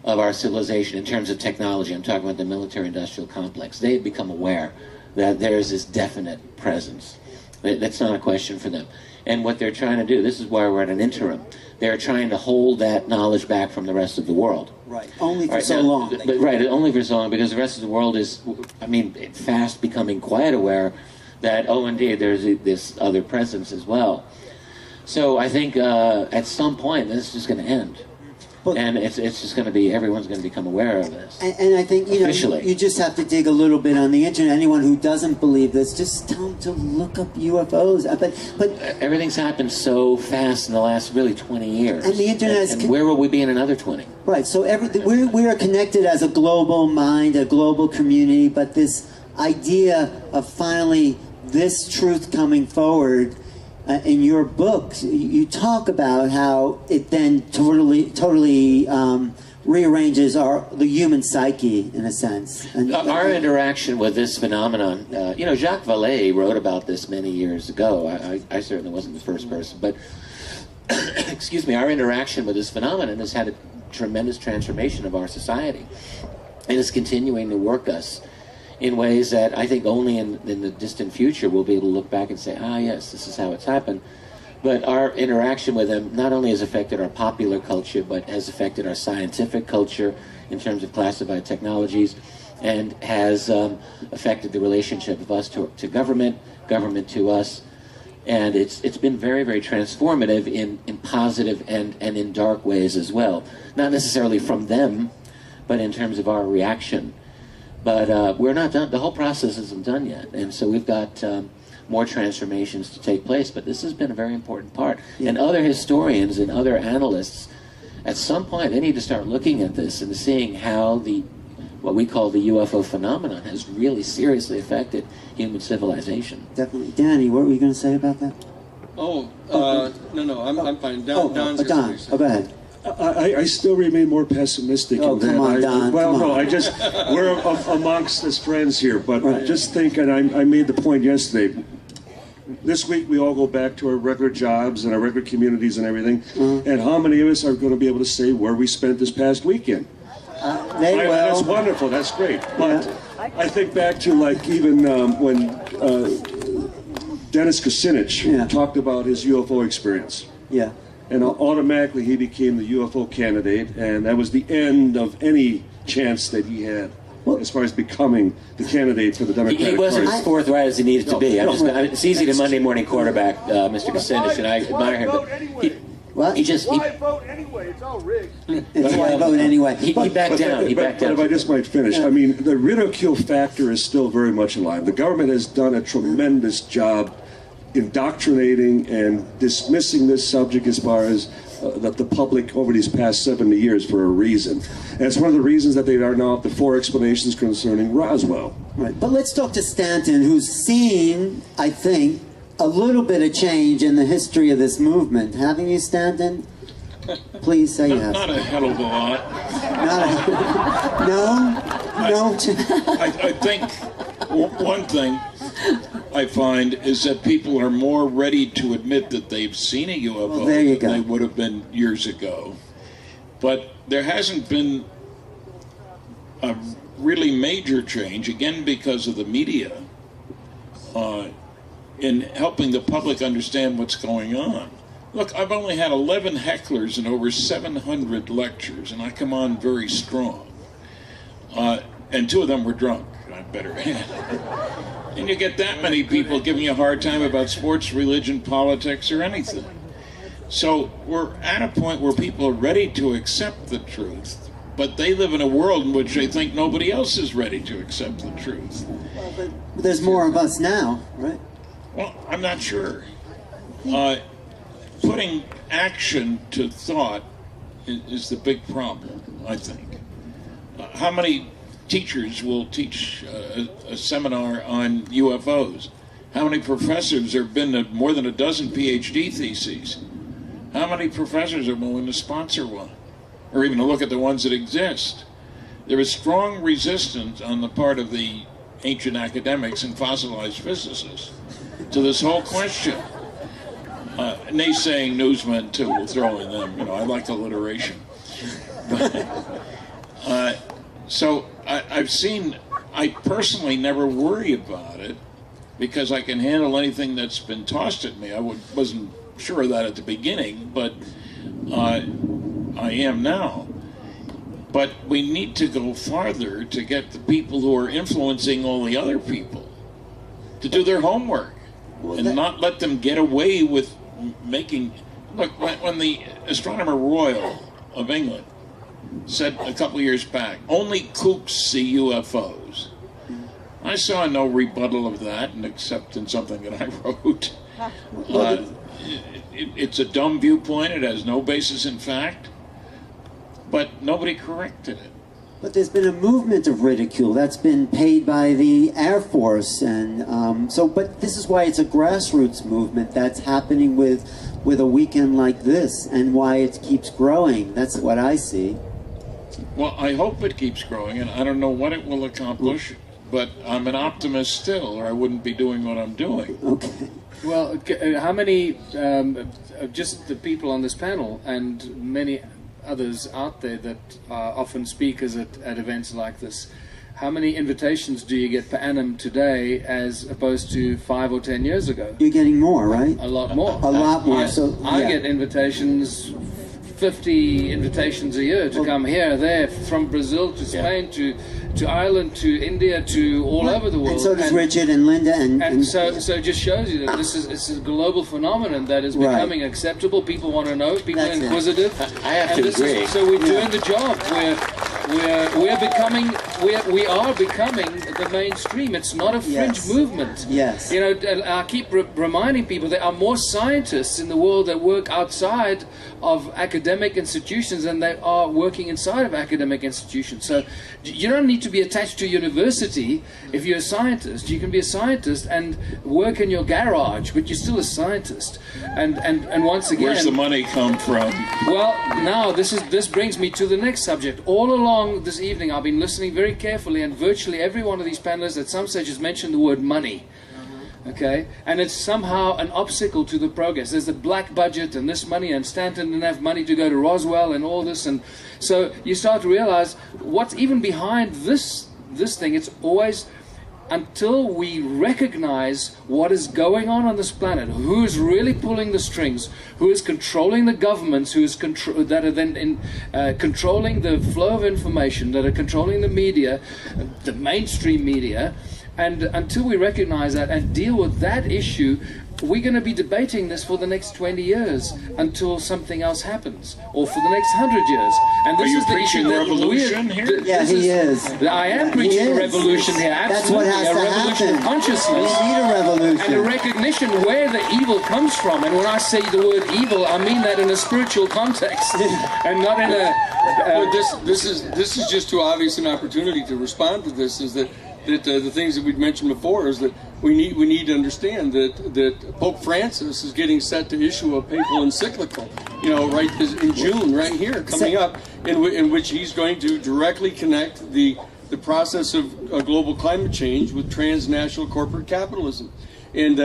[SPEAKER 7] of our civilization in terms of technology, I'm talking about the military-industrial complex, they've become aware that there's this definite presence. That's not a question for them. And what they're trying to do, this is why we're at an interim, they're trying to hold that knowledge back from the rest of the world.
[SPEAKER 2] Right, only for so long.
[SPEAKER 7] But, right, only for so long, because the rest of the world is, I mean, fast becoming quite aware that, oh, indeed, there's this other presence as well. So I think at some point, this is just going to end. Well, and it's just going to be, everyone's going to become aware of this.
[SPEAKER 2] And I think, you just have to dig a little bit on the internet. Anyone who doesn't believe this, just tell them to look up UFOs. But
[SPEAKER 7] everything's happened so fast in the last really 20 years.
[SPEAKER 2] And the internet
[SPEAKER 7] and where will we be in another 20?
[SPEAKER 2] Right, so we are connected as a global mind, a global community, but this idea of finally this truth coming forward, in your books, you talk about how it then totally rearranges the human psyche, in a sense. And
[SPEAKER 7] our interaction with this phenomenon, Jacques Vallée wrote about this many years ago. I certainly wasn't the first person, but excuse me, our interaction with this phenomenon has had a tremendous transformation of our society, and is continuing to work us in ways that I think only in the distant future we'll be able to look back and say, ah, yes, this is how it's happened. But our interaction with them not only has affected our popular culture, but has affected our scientific culture in terms of classified technologies, and has affected the relationship of us to government, government to us. And it's been very, very transformative in positive and in dark ways as well. Not necessarily from them, but in terms of our reaction. But we're not done. The whole process isn't done yet. And so we've got more transformations to take place. But this has been a very important part. Yeah. And other historians and other analysts, at some point, they need to start looking at this and seeing how what we call the UFO phenomenon has really seriously affected human civilization.
[SPEAKER 2] Definitely. Danny, what were you going to say about that?
[SPEAKER 1] No, I'm fine. Don's
[SPEAKER 2] Don, go ahead.
[SPEAKER 10] I still remain more pessimistic.
[SPEAKER 2] Oh, come on, Don.
[SPEAKER 10] Well,
[SPEAKER 2] come on.
[SPEAKER 10] no, we're amongst as friends here, but right. Just think, and I made the point yesterday, this week we all go back to our regular jobs and our regular communities and everything, and how many of us are going to be able to say where we spent this past weekend?
[SPEAKER 2] They will.
[SPEAKER 10] That's wonderful, that's great, but I think back to like even when Dennis Kucinich talked about his UFO experience.
[SPEAKER 2] Yeah.
[SPEAKER 10] And automatically he became the UFO candidate, and that was the end of any chance that he had as far as becoming the candidate for the Democratic Party.
[SPEAKER 7] He wasn't as forthright as he needed to be. It's easy to Monday morning quarterback Mr. Kucinich, and I admire him. But why
[SPEAKER 13] vote anyway? It's all rigged.
[SPEAKER 2] That's why I vote anyway.
[SPEAKER 7] He backed down. But
[SPEAKER 10] if I just might finish, I mean, the ridicule factor is still very much alive. The government has done a tremendous job indoctrinating and dismissing this subject as far as the public over these past 70 years for a reason. And it's one of the reasons that they are now up to 4 explanations concerning Roswell.
[SPEAKER 2] Right, but let's talk to Stanton, who's seen, I think, a little bit of change in the history of this movement. Haven't you, Stanton? Please say yes.
[SPEAKER 12] Not a hell of a lot.
[SPEAKER 2] No?
[SPEAKER 12] I think one thing I find is that people are more ready to admit that they've seen a UFO than they would have been years ago. But there hasn't been a really major change, again because of the media, in helping the public understand what's going on. Look, I've only had 11 hecklers and over 700 lectures, and I come on very strong. And 2 of them were drunk. I better. And you get that many people giving you a hard time about sports, religion, politics, or anything. So we're at a point where people are ready to accept the truth, but they live in a world in which they think nobody else is ready to accept the truth.
[SPEAKER 2] But there's more of us now, right?
[SPEAKER 12] Well, I'm not sure. Putting action to thought is the big problem, I think. How many teachers will teach a seminar on UFOs? How many professors there have been more than a dozen PhD theses? How many professors are willing to sponsor one? Or even to look at the ones that exist? There is strong resistance on the part of the ancient academics and fossilized physicists to this whole question. Naysaying newsmen, too, will throw in them. You know, I like alliteration. So I personally never worry about it because I can handle anything that's been tossed at me. I wasn't sure of that at the beginning, but I am now. But we need to go farther to get the people who are influencing all the other people to do their homework and not let them get away with making... Look, when the Astronomer Royal of England said a couple of years back, only kooks see UFOs, I saw no rebuttal of that, except in something that I wrote. It's a dumb viewpoint. It has no basis in fact. But nobody corrected it.
[SPEAKER 2] But there's been a movement of ridicule that's been paid by the Air Force, and but this is why it's a grassroots movement that's happening with a weekend like this, and why it keeps growing. That's what I see.
[SPEAKER 12] Well, I hope it keeps growing, and I don't know what it will accomplish, but I'm an optimist still, or I wouldn't be doing what I'm doing.
[SPEAKER 2] Okay.
[SPEAKER 8] Well, how many, just the people on this panel and many others out there that are often speakers at events like this, how many invitations do you get per annum today as opposed to 5 or 10 years ago?
[SPEAKER 2] You're getting more, right?
[SPEAKER 8] A lot more.
[SPEAKER 2] A lot more.
[SPEAKER 8] I get invitations, 50 invitations a year to come here, there, from Brazil to Spain to Ireland to India to all over the world.
[SPEAKER 2] And so does Richard and Linda. And
[SPEAKER 8] so it just shows you that it's a global phenomenon that is becoming acceptable. People want to know. People are inquisitive.
[SPEAKER 7] I have to agree.
[SPEAKER 8] So we're doing the job. We are becoming the mainstream. It's not a fringe movement.
[SPEAKER 2] Yes.
[SPEAKER 8] You know, I keep reminding people there are more scientists in the world that work outside of academic institutions than they are working inside of academic institutions. So you don't need to be attached to a university if you're a scientist. You can be a scientist and work in your garage, but you're still a scientist. And once again,
[SPEAKER 12] where's the money come from?
[SPEAKER 8] Well, now this brings me to the next subject. All along this evening, I've been listening very carefully, and virtually every one of these panelists at some stage has mentioned the word money. Okay, and it's somehow an obstacle to the progress. There's the black budget and this money, and Stanton didn't have money to go to Roswell and all this, and so you start to realize what's even behind this thing. It's always until we recognize what is going on this planet, who is really pulling the strings, who is controlling the governments, that are then controlling the flow of information, that are controlling the media, the mainstream media. And until we recognize that and deal with that issue, we're going to be debating this for the next 20 years until something else happens, or for the next 100 years. And this is the issue that
[SPEAKER 12] revolution here?
[SPEAKER 2] Yeah, he is.
[SPEAKER 8] I am preaching a revolution here. Absolutely.
[SPEAKER 2] That's what has
[SPEAKER 8] a
[SPEAKER 2] to
[SPEAKER 8] revolution
[SPEAKER 2] happen.
[SPEAKER 8] of consciousness.
[SPEAKER 2] We need a revolution.
[SPEAKER 8] And a recognition where the evil comes from. And when I say the word evil, I mean that in a spiritual context, and not in a.
[SPEAKER 14] This is just too obvious an opportunity to respond to this. Is that the things that we'd mentioned before is that we need to understand that Pope Francis is getting set to issue a papal encyclical, right in June, right here, coming up, in which he's going to directly connect the process of global climate change with transnational corporate capitalism, and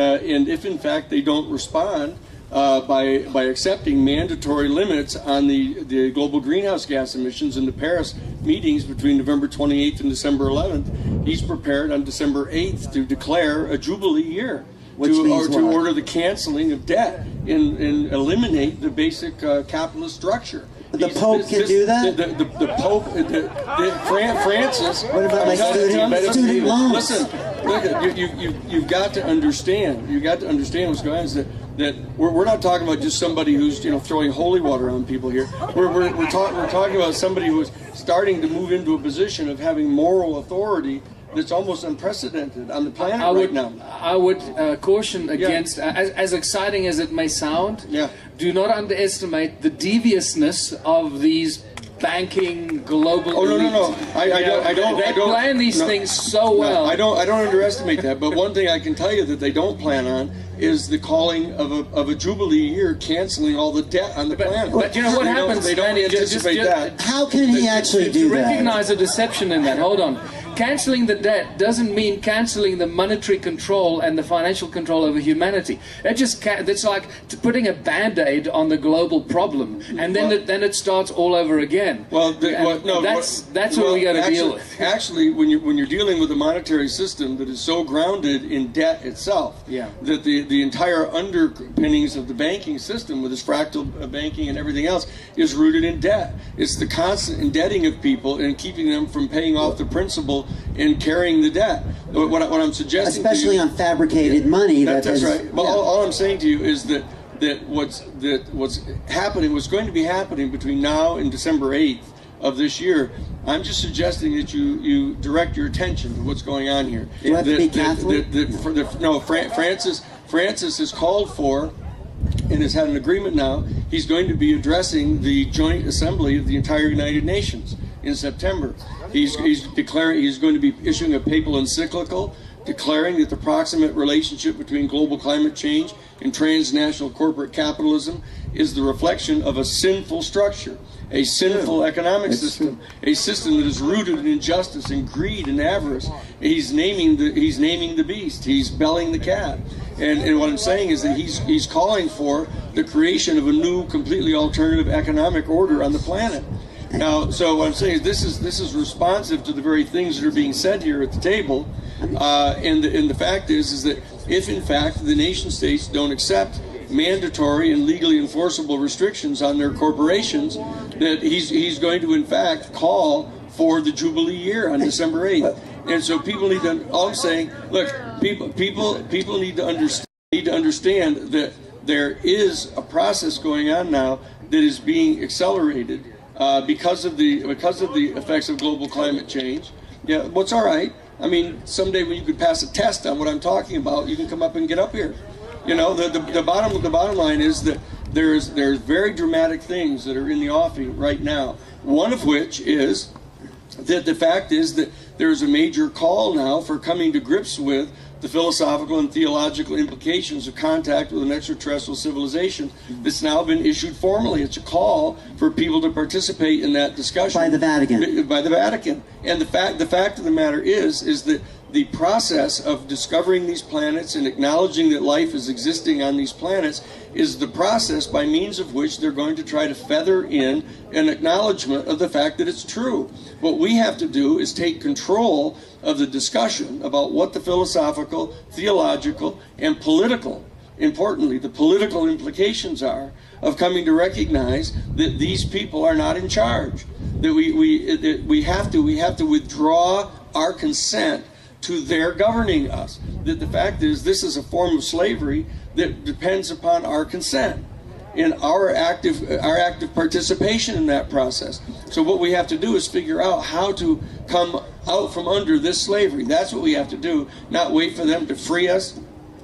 [SPEAKER 14] if in fact they don't respond by accepting mandatory limits on the global greenhouse gas emissions in the Paris meetings between November 28th and December 11th, he's prepared on December 8th to declare a Jubilee year to order the canceling of debt and eliminate the basic capitalist structure.
[SPEAKER 2] The Pope can do that?
[SPEAKER 14] The Pope, Francis.
[SPEAKER 2] What about like student loans?
[SPEAKER 14] Listen, you've got to understand. You've got to understand what's going on. Is that we're not talking about just somebody who's throwing holy water on people here. We're talking about somebody who is starting to move into a position of having moral authority that's almost unprecedented on the planet right now.
[SPEAKER 8] I would caution against, as exciting as it may sound, do not underestimate the deviousness of these banking global.
[SPEAKER 14] Oh no! I don't.
[SPEAKER 8] They plan these things so well.
[SPEAKER 14] I don't underestimate that. But one thing I can tell you that they don't plan on is the calling of a jubilee year, canceling all the debt on the planet.
[SPEAKER 8] But you know what happens?
[SPEAKER 14] They don't anticipate that.
[SPEAKER 2] How can he actually do that?
[SPEAKER 8] Recognize a deception in that. Hold on. Cancelling the debt doesn't mean cancelling the monetary control and the financial control over humanity. That's like putting a Band-Aid on the global problem, and then it starts all over again.
[SPEAKER 14] Well,
[SPEAKER 8] that's what we got to deal with.
[SPEAKER 14] Actually, when you're dealing with a monetary system that is so grounded in debt itself, that the entire underpinnings of the banking system, with its fractal banking and everything else, is rooted in debt. It's the constant indebting of people and keeping them from paying off the principal and carrying the debt. What I'm suggesting,
[SPEAKER 2] especially on fabricated money.
[SPEAKER 14] That's right. Well, all I'm saying to you is that what's happening, what's going to be happening between now and December 8th of this year, I'm just suggesting that you direct your attention to what's going on here.
[SPEAKER 2] Do I have to be Catholic?
[SPEAKER 14] Francis has called for and has had an agreement now. He's going to be addressing the Joint Assembly of the entire United Nations in September. He's declaring, he's going to be issuing a papal encyclical declaring that the proximate relationship between global climate change and transnational corporate capitalism is the reflection of a sinful structure, a sinful economic system, a system that is rooted in injustice and greed and avarice. He's naming the beast. He's belling the cat. And what I'm saying is that he's calling for the creation of a new, completely alternative economic order on the planet. Now, so what I'm saying is this is responsive to the very things that are being said here at the table, and the fact is that if in fact the nation states don't accept mandatory and legally enforceable restrictions on their corporations, that he's going to in fact call for the Jubilee year on December 8th. And so people need to. All I'm saying, look, people need to understand that there is a process going on now that is being accelerated. Because of the effects of global climate change. Yeah, what's all right. I mean, someday when you could pass a test on what I'm talking about, you can come up and get up here. You know, the bottom line is that there's very dramatic things that are in the offing right now. One of which is that the fact is that there's a major call now for coming to grips with the philosophical and theological implications of contact with an extraterrestrial civilization that's now been issued formally. It's a call for people to participate in that discussion.
[SPEAKER 2] By the Vatican.
[SPEAKER 14] By the Vatican. And the fact of the matter is that the process of discovering these planets and acknowledging that life is existing on these planets is the process by means of which they're going to try to feather in an acknowledgement of the fact that it's true. What we have to do is take control of the discussion about what the philosophical, theological, and political, importantly, the political implications are of coming to recognize that these people are not in charge. That we have to withdraw our consent to their governing us. That the fact is, this is a form of slavery that depends upon our consent and our active participation in that process. So what we have to do is figure out how to come out from under this slavery. That's what we have to do, not wait for them to free us,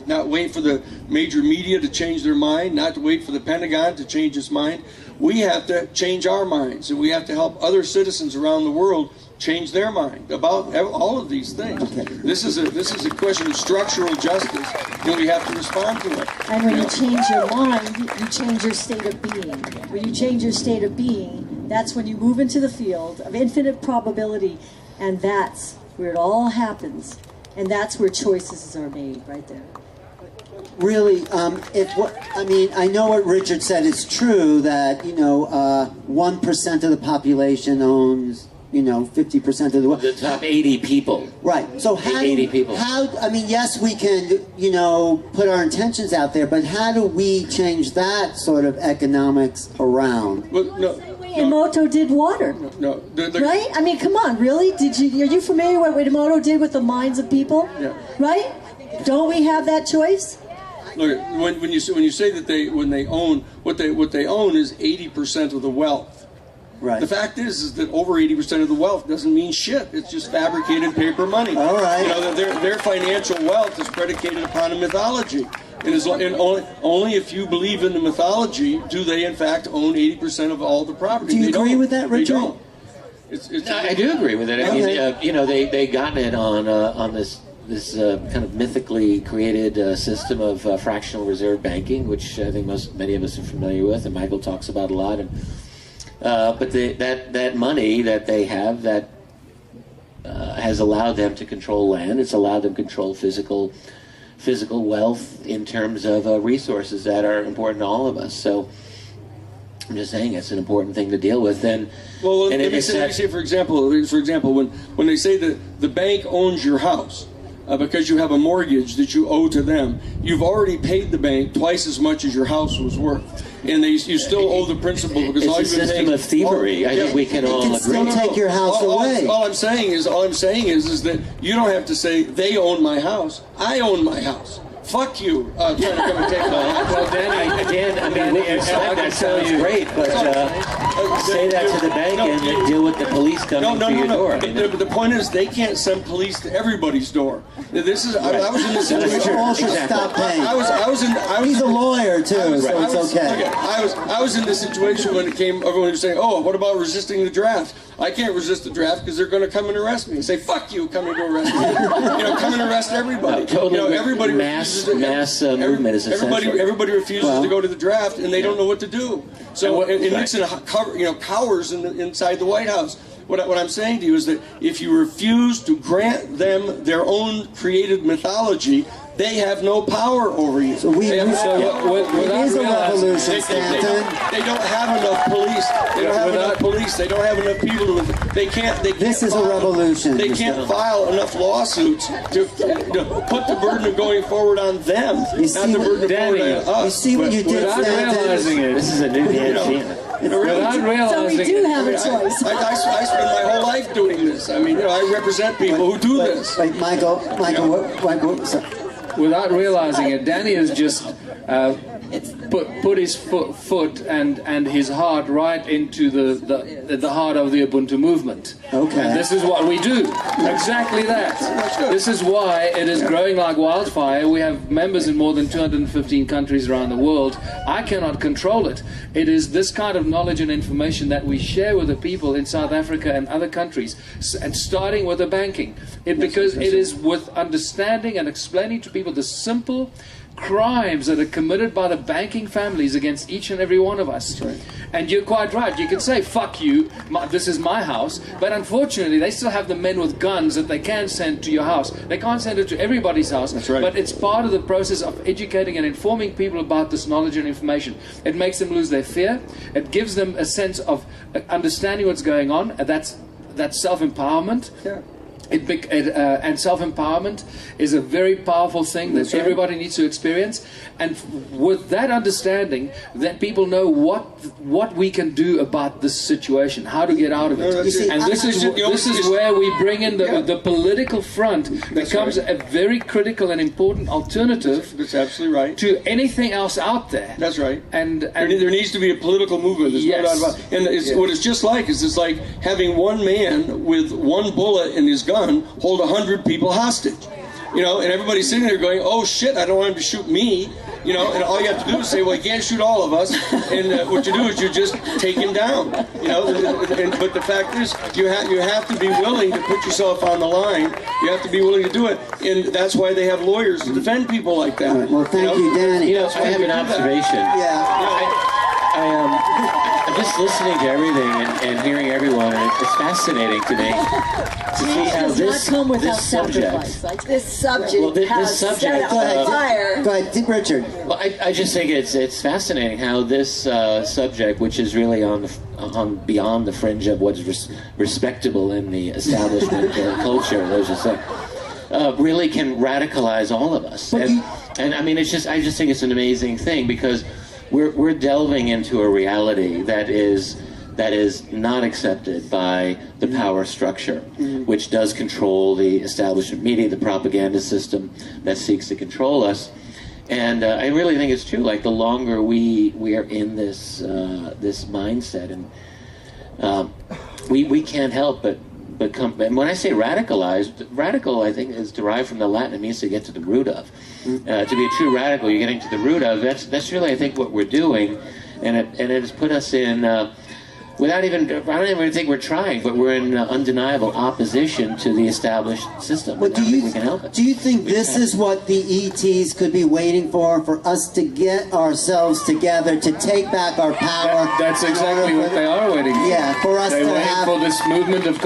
[SPEAKER 14] not wait for the major media to change their mind, not to wait for the Pentagon to change its mind. We have to change our minds, and we have to help other citizens around the world change their mind about all of these things. This is a question of structural justice, and we have to respond to it.
[SPEAKER 9] And when you change your mind, you change your state of being. When you change your state of being, that's when you move into the field of infinite probability, and that's where it all happens, and that's where choices are made, right there.
[SPEAKER 2] Really, I know what Richard said is true, that 1% of the population owns 50% of the world.
[SPEAKER 7] The top 80 people.
[SPEAKER 2] Right. So how
[SPEAKER 7] 80 people.
[SPEAKER 2] Yes, we can, put our intentions out there, but how do we change that sort of economics around?
[SPEAKER 14] Well, no.
[SPEAKER 9] Same way Emoto did water.
[SPEAKER 14] No,
[SPEAKER 9] Right? I mean, come on, really? Are you familiar with what Emoto did with the minds of people?
[SPEAKER 14] Yeah.
[SPEAKER 9] Right? Don't we have that choice?
[SPEAKER 14] Look, when you say that they own what they own is 80% of the wealth.
[SPEAKER 2] Right.
[SPEAKER 14] The fact is that over 80% of the wealth doesn't mean shit. It's just fabricated paper money.
[SPEAKER 2] All right.
[SPEAKER 14] You know, their financial wealth is predicated upon a mythology. And only if you believe in the mythology do they, in fact, own 80% of all the property.
[SPEAKER 2] Do you agree with that, Richard?
[SPEAKER 14] They don't.
[SPEAKER 7] No, I do agree with it. I mean, you know, they got it on this kind of mythically created system of fractional reserve banking, which I think many of us are familiar with, and Michael talks about a lot. And but that money that they have that has allowed them to control land. It's allowed them to control physical wealth in terms of resources that are important to all of us. So I'm just saying it's an important thing to deal with. Let me say, for example, when they say that the bank owns your house because you have a mortgage that you owe to them, you've already paid the bank twice as much as your house was worth. And you still owe the principal because all you've been system of thievery. I think we can all agree.
[SPEAKER 2] Still take your house away.
[SPEAKER 14] All I'm saying is that you don't have to say they own my house. I own my house. Fuck you, trying to come and take my house.
[SPEAKER 7] Well, Dan, I mean, that sounds great, but say that to the bank and deal with the police coming to your door.
[SPEAKER 14] The point is, they can't send police to everybody's door. This is. I was in this situation.
[SPEAKER 2] All should stop paying.
[SPEAKER 14] He's
[SPEAKER 2] a lawyer too, so it's okay.
[SPEAKER 14] I was in this situation when everyone was saying, "Oh, what about resisting the draft?" I can't resist the draft because they're going to come and arrest me and say, "Fuck you, coming to arrest me." Come and arrest everybody. Everybody
[SPEAKER 7] mass movement is essential.
[SPEAKER 14] Everybody refuses to go to the draft, and they don't know what to do. So, and Nixon, cowers inside the White House. What I'm saying to you is that if you refuse to grant them their own created mythology, they have no power over you.
[SPEAKER 2] So it is a revolution, Stanton.
[SPEAKER 14] They don't have enough police. They don't have enough police. They don't have enough people to. They can't.
[SPEAKER 2] This is a revolution.
[SPEAKER 14] They can't file enough lawsuits to put the burden of going forward on them, not the burden of going on us.
[SPEAKER 2] You see what you did, Stanton?
[SPEAKER 7] This is a new Hampshire.
[SPEAKER 9] So we do have a choice.
[SPEAKER 14] I spend my whole life doing this. I mean, I represent people who do this.
[SPEAKER 2] Wait, Michael, sorry.
[SPEAKER 8] Without realizing it, Danny has just put his foot and his heart right into the heart of the Ubuntu movement.
[SPEAKER 2] Okay.
[SPEAKER 8] And this is what we do. Exactly that. This is why it is growing like wildfire. We have members in more than 215 countries around the world. I cannot control it. It is this kind of knowledge and information that we share with the people in South Africa and other countries, and starting with the banking. Because it is with understanding and explaining to people the simple crimes that are committed by the banking families against each and every one of us.
[SPEAKER 14] Right.
[SPEAKER 8] And you're quite right. You can say, fuck you, this is my house. But unfortunately, they still have the men with guns that they can send to your house. They can't send it to everybody's house.
[SPEAKER 14] That's right.
[SPEAKER 8] But it's part of the process of educating and informing people about this knowledge and information. It makes them lose their fear. It gives them a sense of understanding what's going on. That's self-empowerment.
[SPEAKER 14] Yeah.
[SPEAKER 8] And self-empowerment is a very powerful thing that everybody needs to experience. And with that understanding, then people know what we can do about this situation, how to get out of it. And this is where we bring in the political front becomes a very critical and important alternative.
[SPEAKER 14] That's absolutely right.
[SPEAKER 8] To anything else out there.
[SPEAKER 14] That's right.
[SPEAKER 8] And
[SPEAKER 14] there needs to be a political movement. There's no doubt about it. And what it's just like is it's like having one man with one bullet in his gun hold 100 people hostage, and everybody's sitting there going, "Oh shit, I don't want him to shoot me," and all you have to do is say, "Well, he can't shoot all of us," and what you do is you just take him down, but the fact is, you have to be willing to put yourself on the line. You have to be willing to do it, and that's why they have lawyers to defend people like that.
[SPEAKER 2] Right, well, thank you, Danny.
[SPEAKER 7] I have an observation. I'm just listening to everything and hearing everyone, and it's fascinating to me to see how this subject.
[SPEAKER 11] This subject has set on fire.
[SPEAKER 2] Go ahead, Richard.
[SPEAKER 7] Well, I just think it's fascinating how this subject, which is really on beyond the fringe of what's respectable in the establishment culture, let's just say, really can radicalize all of us. And I mean, I just think it's an amazing thing because we're delving into a reality that is that is not accepted by the power structure, which does control the establishment media, the propaganda system that seeks to control us. And I really think it's true. Like, the longer we are in this this mindset, and we can't help but come. And when I say radicalized, radical, I think, is derived from the Latin. It means to get to the root of. To be a true radical, you're getting to the root of. That's really, I think, what we're doing, and it has put us in. Without even, I don't even think we're trying, but we're in undeniable opposition to the established system.
[SPEAKER 2] Well,
[SPEAKER 7] I don't think we can help it.
[SPEAKER 2] Do you think this is what the ETs could be waiting for us to get ourselves together, to take back our power?
[SPEAKER 8] That's exactly what they are waiting for.
[SPEAKER 2] Yeah, for us
[SPEAKER 8] They're
[SPEAKER 2] to
[SPEAKER 8] waiting
[SPEAKER 2] have...
[SPEAKER 8] for this movement of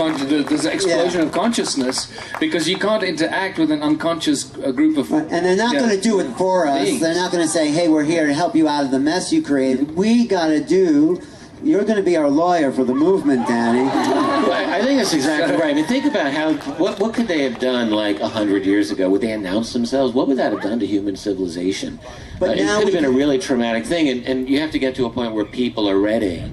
[SPEAKER 8] this explosion of consciousness, because you can't interact with an unconscious group of...
[SPEAKER 2] And they're not going to do it for us.
[SPEAKER 8] beings.
[SPEAKER 2] They're not going to say, hey, we're here to help you out of the mess you created. We got to do... You're going to be our lawyer for the movement, Danny.
[SPEAKER 7] Well, I think that's exactly right. I mean, think about what could they have done like 100 years ago? Would they announce themselves? What would that have done to human civilization?
[SPEAKER 2] But
[SPEAKER 7] it could have been a really traumatic thing, and you have to get to a point where people are ready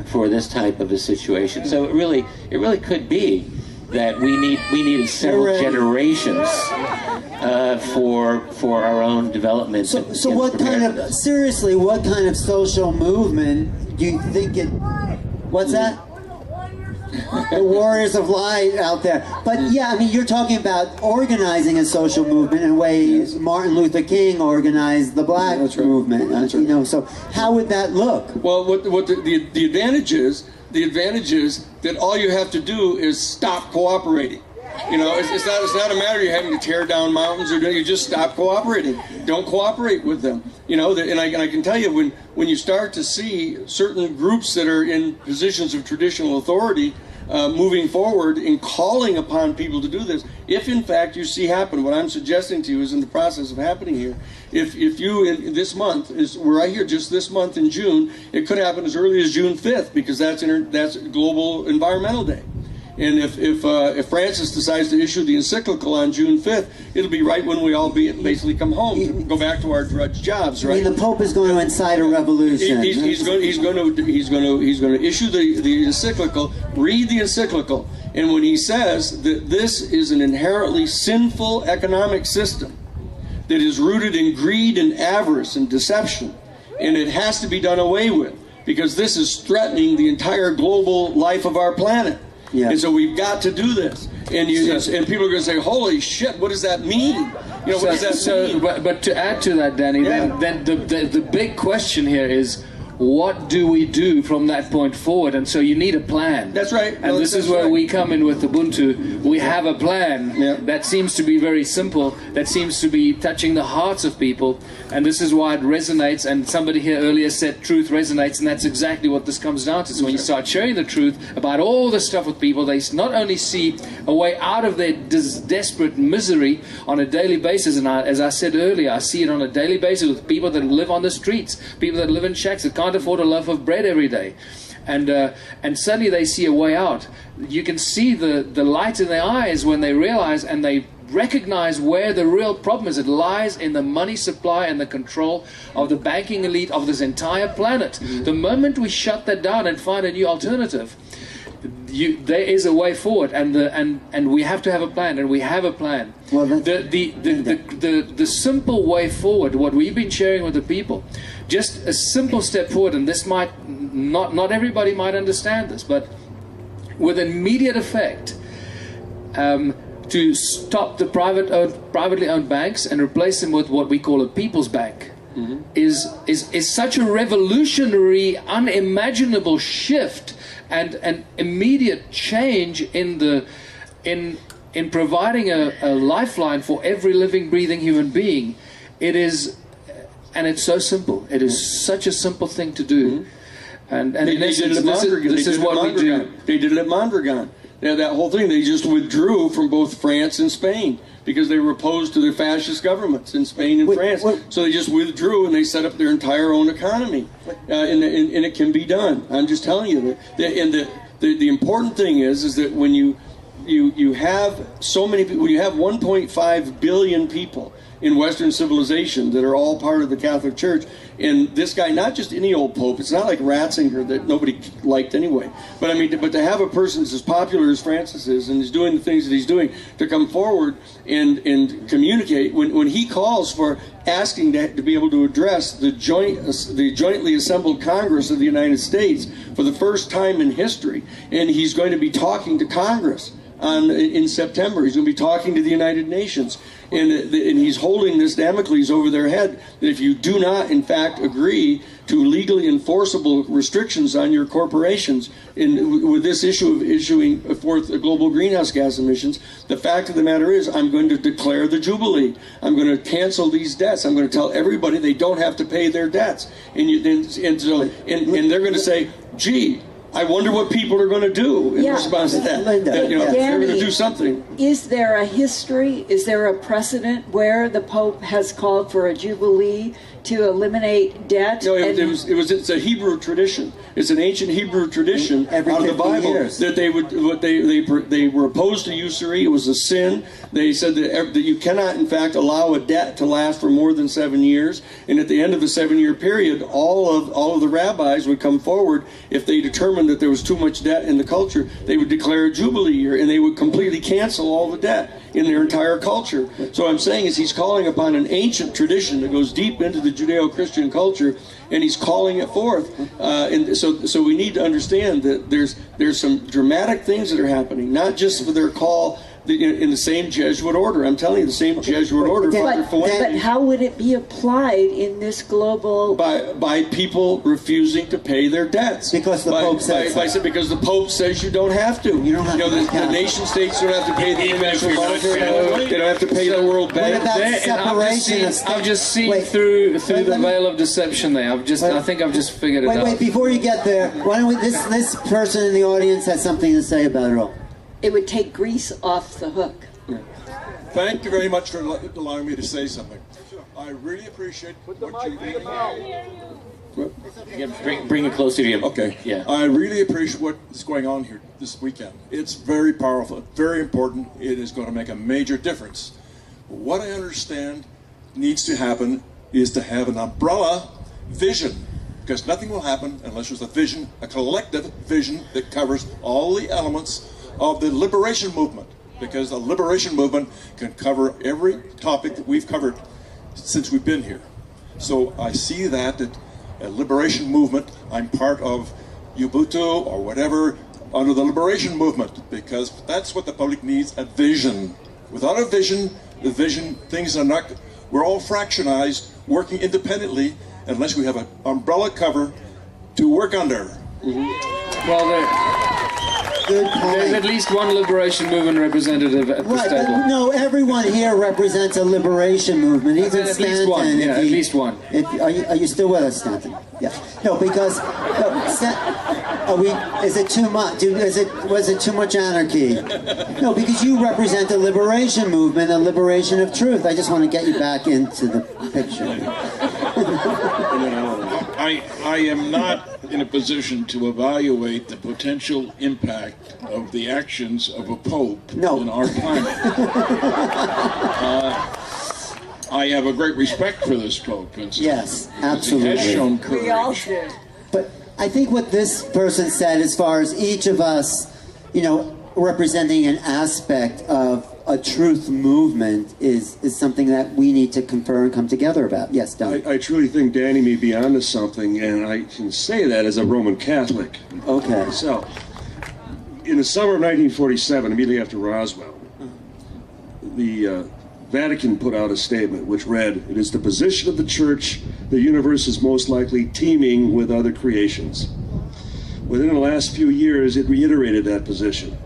[SPEAKER 7] for this type of a situation. So it really could be that we needed several generations for our own development.
[SPEAKER 2] So what kind of, seriously, what kind of social movement do you think it, what's that? The Warriors of Light out there. But yeah, I mean, you're talking about organizing a social movement in a way Martin Luther King organized the black movement. You know, so how would that look?
[SPEAKER 14] Well, what the advantage is that all you have to do is stop cooperating. You know, it's not a matter of you having to tear down mountains or you just stop cooperating. Don't cooperate with them. You know, and I can tell you when you start to see certain groups that are in positions of traditional authority moving forward and calling upon people to do this, if in fact you see happen, what I'm suggesting to you is in the process of happening here. If you in this month we're right here just this month in June, it could happen as early as June 5th because that's Global Environmental Day. And if Francis decides to issue the encyclical on June 5th, it'll be right when we all basically come home, go back to our drudge jobs, right?
[SPEAKER 2] I mean, the Pope is going to incite a revolution.
[SPEAKER 14] He's going to issue the encyclical, read the encyclical, and when he says that this is an inherently sinful economic system that is rooted in greed and avarice and deception, and it has to be done away with because this is threatening the entire global life of our planet. Yeah. And so we've got to do this. And people are going to say, holy shit, what does that mean? You know, what does that mean?
[SPEAKER 8] But to add to that, Danny, then the big question here is, what do we do from that point forward? And so you need a plan.
[SPEAKER 14] That's right.
[SPEAKER 8] And this is where we come in with Ubuntu. We have a plan that seems to be very simple, that seems to be touching the hearts of people. And this is why it resonates. And somebody here earlier said truth resonates, and that's exactly what this comes down to. So when you start sharing the truth about all the stuff with people, they not only see a way out of their desperate misery on a daily basis, and as I said earlier, I see it on a daily basis with people that live on the streets, people that live in shacks that can't afford a loaf of bread every day, and suddenly they see a way out. You can see the light in their eyes when they realize and they recognize where the real problem is. It lies in the money supply and the control of the banking elite of this entire planet. The moment we shut that down and find a new alternative, there is a way forward, and we have to have a plan, and we have a plan. Well, the simple way forward, what we've been sharing with the people, just a simple step forward, and this might not everybody might understand this, but with immediate effect, to stop the privately owned banks and replace them with what we call a people's bank. Is such a revolutionary, unimaginable shift and an immediate change in providing a lifeline for every living, breathing human being. It is, and it's so simple. It is such a simple thing to do. And this is what we do.
[SPEAKER 14] They did it at Mondragon. That whole thing, they just withdrew from both France and Spain because they were opposed to the fascist governments in Spain and France. So they just withdrew and they set up their entire own economy. And it can be done. I'm just telling you that. And the important thing is that when you have so many people, when you have 1.5 billion people in Western civilization that are all part of the Catholic Church. And this guy, not just any old pope, it's not like Ratzinger that nobody liked anyway. But I mean, but to have a person that's as popular as Francis is and is doing the things that he's doing, to come forward and communicate, when he calls for asking to be able to address the jointly assembled Congress of the United States for the first time in history, and he's going to be talking to Congress in September. He's going to be talking to the United Nations, and he's holding this Damocles over their head that if you do not, in fact, agree to legally enforceable restrictions on your corporations with this issue of issuing forth global greenhouse gas emissions, the fact of the matter is I'm going to declare the Jubilee. I'm going to cancel these debts. I'm going to tell everybody they don't have to pay their debts. And they're going to say, gee, I wonder what people are going to do in response to that. They're going to do something.
[SPEAKER 11] Is there a history, is there a precedent where the Pope has called for a jubilee to eliminate debt?
[SPEAKER 14] No, it's a Hebrew tradition. It's an ancient Hebrew tradition out of the Bible that they were opposed to usury. It was a sin. They said that you cannot, in fact, allow a debt to last for more than 7 years. And at the end of the 7-year period, all of the rabbis would come forward if they determined that there was too much debt in the culture. They would declare a jubilee year, and they would completely cancel all the debt in their entire culture. So what I'm saying is he's calling upon an ancient tradition that goes deep into the Judeo-Christian culture, and he's calling it forth. And so we need to understand that there's some dramatic things that are happening, not just for their call in the same Jesuit order. I'm telling you, the same Jesuit order.
[SPEAKER 11] But how would it be applied in this global...
[SPEAKER 14] By people refusing to pay their debts.
[SPEAKER 2] Because the Pope says so.
[SPEAKER 14] Because the Pope says you don't have to. You don't have the nation states don't have to pay the International Monetary Fund. They don't have to pay the World Bank.
[SPEAKER 8] I've just seen through the veil of deception there. I think I've just figured it out.
[SPEAKER 2] Wait, before you get there, why don't we, this person in the audience has something to say about it all.
[SPEAKER 11] It would take Greece off the hook.
[SPEAKER 15] Thank you very much for allowing me to say something. I really appreciate what you're doing.
[SPEAKER 7] Bring it closer to you.
[SPEAKER 15] Okay.
[SPEAKER 7] Yeah.
[SPEAKER 15] I really appreciate what is going on here this weekend. It's very powerful, very important. It is going to make a major difference. What I understand needs to happen is to have an umbrella vision, because nothing will happen unless there's a vision, a collective vision that covers all the elements of the liberation movement, because the liberation movement can cover every topic that we've covered since we've been here. So I see that a liberation movement, I'm part of Ubuntu or whatever under the liberation movement, because that's what the public needs, a vision. Without a vision, things are not, we're all fractionized, working independently, unless we have an umbrella cover to work under.
[SPEAKER 8] Well, there's at least one liberation movement representative at this table.
[SPEAKER 2] No, everyone here represents a liberation movement. Even Stanton.
[SPEAKER 8] At least one. Yeah, at least one.
[SPEAKER 2] Are you still with us, Stanton? Yeah. No, because is it too much? Was it too much anarchy? No, because you represent a liberation movement, a liberation of truth. I just want to get you back into the picture.
[SPEAKER 12] I am not in a position to evaluate the potential impact of the actions of a pope on our planet. I have a great respect for this pope.
[SPEAKER 2] Yes, absolutely.
[SPEAKER 12] He has shown courage.
[SPEAKER 11] We all should.
[SPEAKER 2] But I think what this person said, as far as each of us, representing an aspect of a truth movement is something that we need to confer and come together about. Yes, Don.
[SPEAKER 10] I truly think Danny may be onto something, and I can say that as a Roman Catholic.
[SPEAKER 2] Okay.
[SPEAKER 10] So, in the summer of 1947, immediately after Roswell, the Vatican put out a statement which read, "It is the position of the Church the universe is most likely teeming with other creations." Within the last few years, it reiterated that position.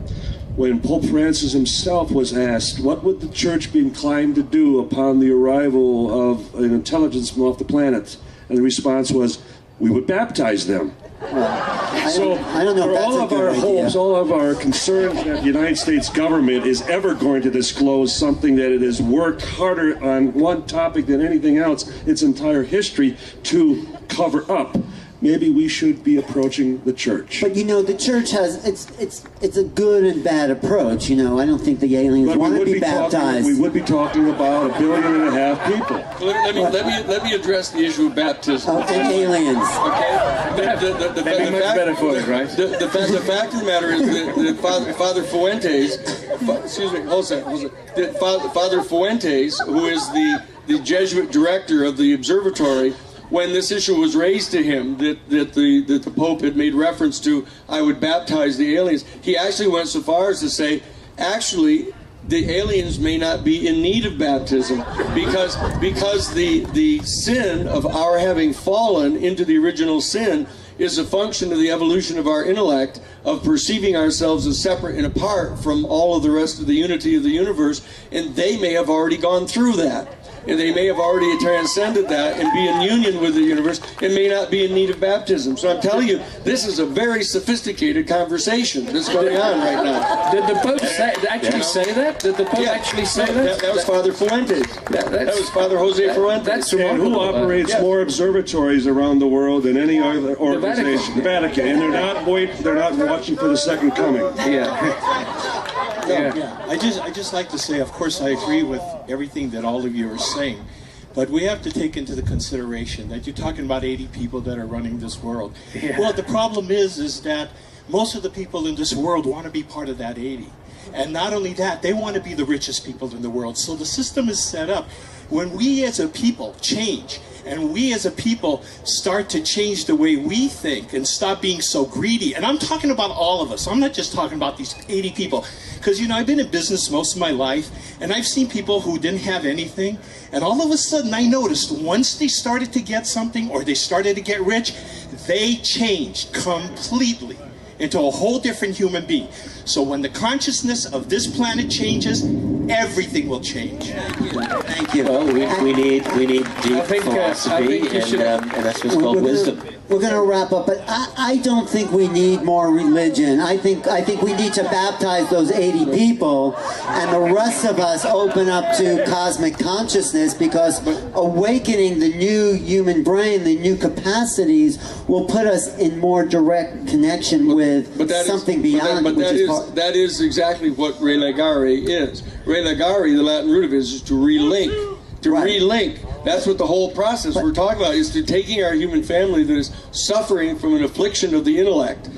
[SPEAKER 10] When Pope Francis himself was asked, what would the Church be inclined to do upon the arrival of an intelligence from off the planet? And the response was, we would baptize them.
[SPEAKER 2] I don't know if
[SPEAKER 10] for all of our hopes, all of our concerns that the United States government is ever going to disclose something that it has worked harder on one topic than anything else its entire history to cover up. maybe we should be approaching the church.
[SPEAKER 2] But you know, the church has it's a good and bad approach. You know, I don't think the aliens
[SPEAKER 10] But
[SPEAKER 2] want to be baptized.
[SPEAKER 10] We would be talking about 1.5 billion people.
[SPEAKER 14] Let me address the issue of baptism.
[SPEAKER 2] And aliens.
[SPEAKER 14] Okay. The fact of the matter is that Father Fuentes, excuse me, hold on. That Father Fuentes, who is the Jesuit director of the observatory, when this issue was raised to him that the Pope had made reference to, I would baptize the aliens, he actually went so far as to say, actually, the aliens may not be in need of baptism because the sin of our having fallen into the original sin is a function of the evolution of our intellect, of perceiving ourselves as separate and apart from all of the rest of the unity of the universe, and they may have already gone through that. And they may have already transcended that and be in union with the universe and may not be in need of baptism. So I'm telling you, this is a very sophisticated conversation that's going on right now.
[SPEAKER 8] Did the Pope actually say that? Did the Pope actually say that?
[SPEAKER 14] That was Father Fuentes. That was Father Jose Fuentes.
[SPEAKER 8] That's
[SPEAKER 10] And
[SPEAKER 8] remarkable.
[SPEAKER 10] who operates more observatories around the world than any other organization? The Vatican. And they're not watching for the second coming.
[SPEAKER 16] Yeah. I just like to say, of course, I agree with everything that all of you are saying, but we have to take into the consideration that you're talking about 80 people that are running this world.
[SPEAKER 8] Yeah.
[SPEAKER 16] Well, the problem is that most of the people in this world want to be part of that 80. And not only that, they want to be the richest people in the world. So the system is set up. When we as a people change, and we as a people start to change the way we think and stop being so greedy, and I'm talking about all of us, I'm not just talking about these 80 people, because you know, I've been in business most of my life, and I've seen people who didn't have anything, and all of a sudden I noticed once they started to get something or they started to get rich, they changed completely into a whole different human being. So when the consciousness of this planet changes, everything will change.
[SPEAKER 2] Thank you.
[SPEAKER 7] Well, we need deep philosophy, and that's what's called wisdom.
[SPEAKER 2] We're going to wrap up, but I don't think we need more religion. I think we need to baptize those 80 people, and the rest of us open up to cosmic consciousness, because awakening the new human brain, the new capacities, will put us in more direct connection with something beyond.
[SPEAKER 14] That is exactly what relegare is. Relegare, the Latin root of it, is to relink. To relink. That's what the whole process we're talking about is to taking our human family that is suffering from an affliction of the intellect,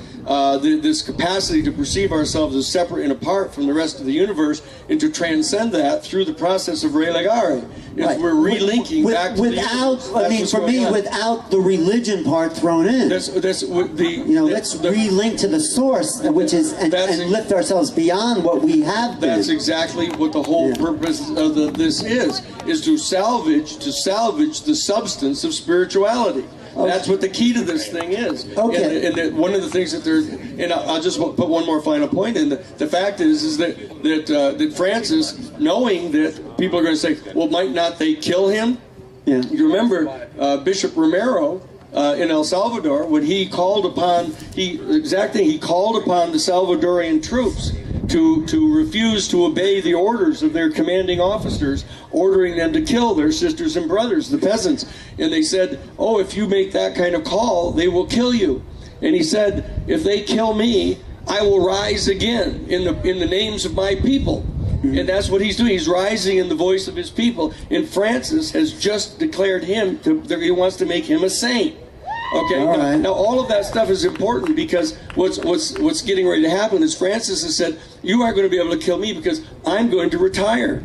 [SPEAKER 14] this capacity to perceive ourselves as separate and apart from the rest of the universe, and to transcend that through the process of relegare. We're relinking back to
[SPEAKER 2] without the religion part thrown in. Let's relink to the source, which is and lift ourselves beyond what we have been.
[SPEAKER 14] That's exactly what the whole purpose of this is to salvage the substance of spirituality. Okay. That's what the key to this thing is.
[SPEAKER 2] Okay.
[SPEAKER 14] And one of the things that and I'll just put one more final point in. The fact is that Francis, knowing that people are going to say, well, might not they kill him?
[SPEAKER 2] Yeah.
[SPEAKER 14] You remember Bishop Romero in El Salvador, when he called upon the Salvadorian troops to refuse to obey the orders of their commanding officers, ordering them to kill their sisters and brothers, the peasants. And they said, oh, if you make that kind of call, they will kill you. And he said, if they kill me, I will rise again in the names of my people. And that's what he's doing. He's rising in the voice of his people. And Francis has just declared him, he wants to make him a saint. Okay. Now all of that stuff is important, because what's getting ready to happen is Francis has said, you aren't going to be able to kill me because I'm going to retire.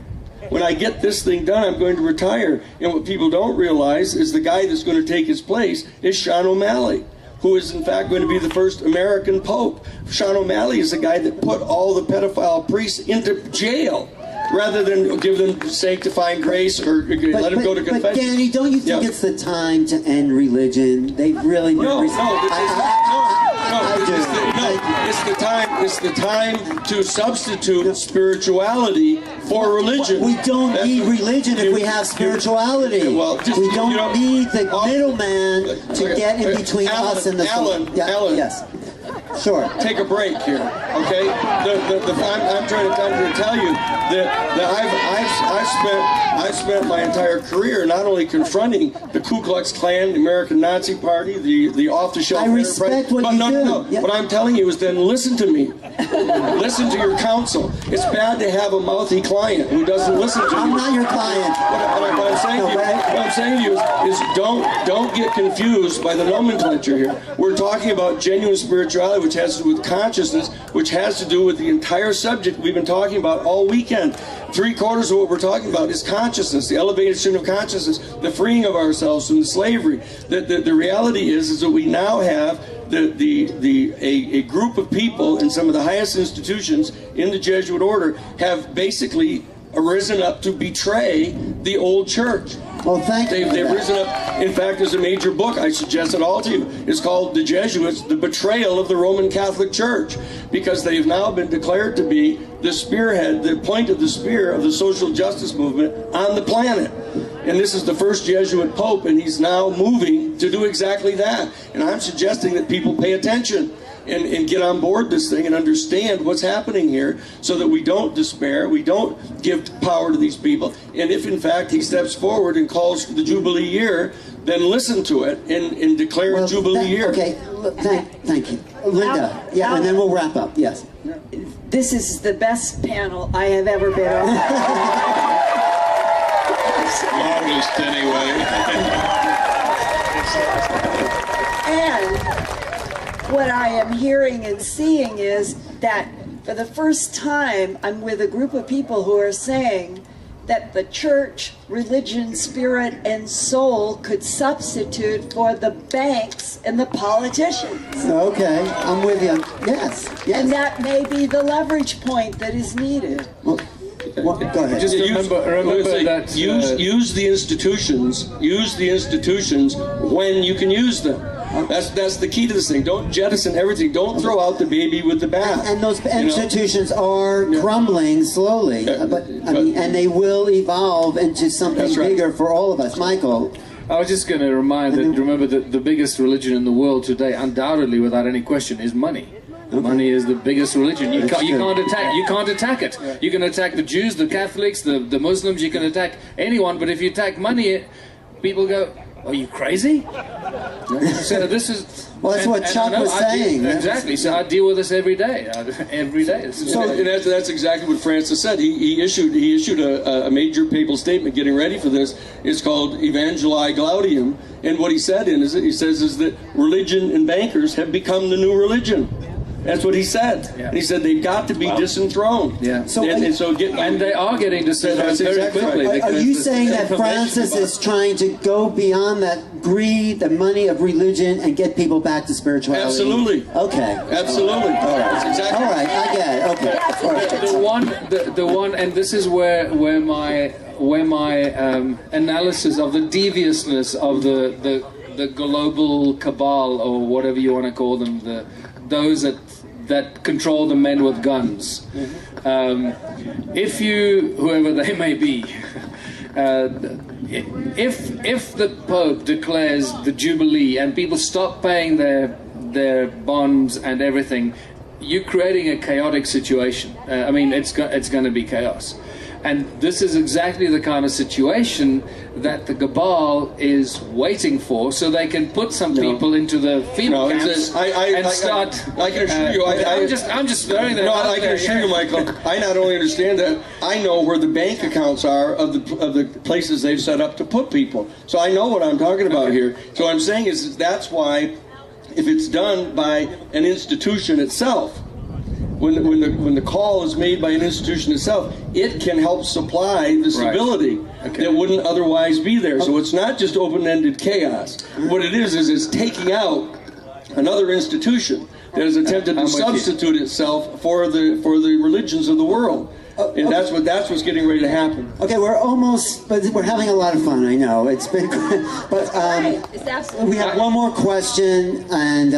[SPEAKER 14] When I get this thing done, I'm going to retire. And what people don't realize is the guy that's going to take his place is Sean O'Malley, who is in fact going to be the first American Pope. Sean O'Malley is the guy that put all the pedophile priests into jail, rather than give them sanctifying grace or let them go to confession.
[SPEAKER 2] But Danny, don't you think it's the time to end religion? They've really
[SPEAKER 14] It's the time to substitute spirituality for religion.
[SPEAKER 2] We don't need religion if we have spirituality. We don't need the middleman to get in between us and the
[SPEAKER 14] Alan,
[SPEAKER 2] yes. Sure.
[SPEAKER 14] take a break here, okay? I'm trying to tell you that I've spent my entire career not only confronting the Ku Klux Klan, the American Nazi Party, the off-the-shelf
[SPEAKER 2] I respect what you do.
[SPEAKER 14] No.
[SPEAKER 2] Yeah.
[SPEAKER 14] What I'm telling you is then listen to me. Listen to your counsel. It's bad to have a mouthy client who doesn't listen to you.
[SPEAKER 2] I'm not your client.
[SPEAKER 14] What I'm saying to you is don't get confused by the nomenclature here. We're talking about genuine spirituality, which has to do with consciousness, which has to do with the entire subject we've been talking about all weekend. 3/4 of what we're talking about is consciousness, the elevation of consciousness, the freeing of ourselves from slavery. The reality is that we now have a group of people in some of the highest institutions in the Jesuit order have basically risen up to betray the old church.
[SPEAKER 2] Well, thank you.
[SPEAKER 14] They've risen up. In fact, there's a major book, I suggest it all to you. It's called The Jesuits, The Betrayal of the Roman Catholic Church, because they've now been declared to be the spearhead, the point of the spear of the social justice movement on the planet. And this is the first Jesuit Pope, and he's now moving to do exactly that. And I'm suggesting that people pay attention and get on board this thing and understand what's happening here so that we don't despair, we don't give power to these people. And if in fact he steps forward and calls for the Jubilee year, then listen to it and declare a Jubilee year.
[SPEAKER 2] Okay, thank you. Linda, and then we'll wrap up, yes.
[SPEAKER 11] This is the best panel I have ever been on.
[SPEAKER 12] Longest anyway.
[SPEAKER 11] And what I am hearing and seeing is that for the first time, I'm with a group of people who are saying that the church, religion, spirit, and soul could substitute for the banks and the politicians.
[SPEAKER 2] Okay, I'm with you. Yes.
[SPEAKER 11] And that may be the leverage point that is needed.
[SPEAKER 2] Well, go ahead.
[SPEAKER 8] Just remember that
[SPEAKER 14] use the institutions. Use the institutions when you can use them. That's the key to this thing. Don't jettison everything. Don't throw out the baby with the bath.
[SPEAKER 2] And those institutions are crumbling slowly, and they will evolve into something bigger for all of us. Michael.
[SPEAKER 8] I was just going to remember that the biggest religion in the world today, undoubtedly, without any question, is money. Money is the biggest religion. You can't attack it. You can attack the Jews, the Catholics, the Muslims. You can attack anyone. But if you attack money, people go, "Are you crazy?" So this is.
[SPEAKER 2] Well, that's what Chuck was saying.
[SPEAKER 8] Exactly. So I deal with this every day. Every day.
[SPEAKER 14] And that's exactly what Francis said. He issued a major papal statement getting ready for this. It's called Evangelii Gaudium. And what he said is that religion and bankers have become the new religion. That's what he said. Yeah. And he said they've got to be disenthroned.
[SPEAKER 8] Yeah.
[SPEAKER 14] And
[SPEAKER 8] they are getting disenthroned very quickly.
[SPEAKER 2] Are you saying that Francis is trying to go beyond that greed, the money of religion, and get people back to spirituality?
[SPEAKER 14] Absolutely.
[SPEAKER 2] Okay.
[SPEAKER 14] Absolutely.
[SPEAKER 2] All right.
[SPEAKER 14] That's exactly.
[SPEAKER 2] All right. I get it. Okay. All right.
[SPEAKER 8] The one, and this is where my analysis of the deviousness of the global cabal, or whatever you want to call them, those that control the men with guns. If you, whoever they may be, if the Pope declares the Jubilee and people stop paying their bonds and everything, you're creating a chaotic situation. I mean, it's going to be chaos. And this is exactly the kind of situation that the cabal is waiting for, so they can put some people into the female camps and start.
[SPEAKER 14] I can assure you.
[SPEAKER 8] I'm just throwing that out
[SPEAKER 14] I can assure you, Michael. I not only understand that, I know where the bank accounts are of the places they've set up to put people. So I know what I'm talking about here. So what I'm saying is that's why, if it's done by an institution itself, when the call is made by an institution itself, it can help supply the stability that wouldn't otherwise be there. So it's not just open-ended chaos. What it is it's taking out another institution that has attempted to substitute itself for the religions of the world. And that's what's getting ready to happen.
[SPEAKER 2] Okay, we're almost, but we're having a lot of fun. I know it's been, but we have one more question, and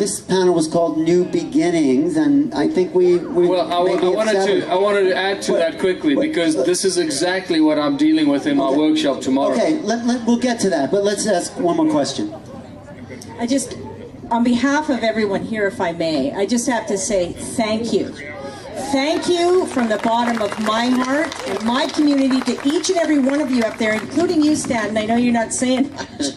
[SPEAKER 2] this panel was called New Beginnings, and I think I
[SPEAKER 8] wanted to add to that quickly because this is exactly what I'm dealing with in my workshop tomorrow.
[SPEAKER 2] Okay, we'll get to that, but let's ask one more question.
[SPEAKER 17] on behalf of everyone here, if I may, I just have to say thank you. Thank you from the bottom of my heart and my community to each and every one of you up there, including you, Stanton. I know you're not saying much.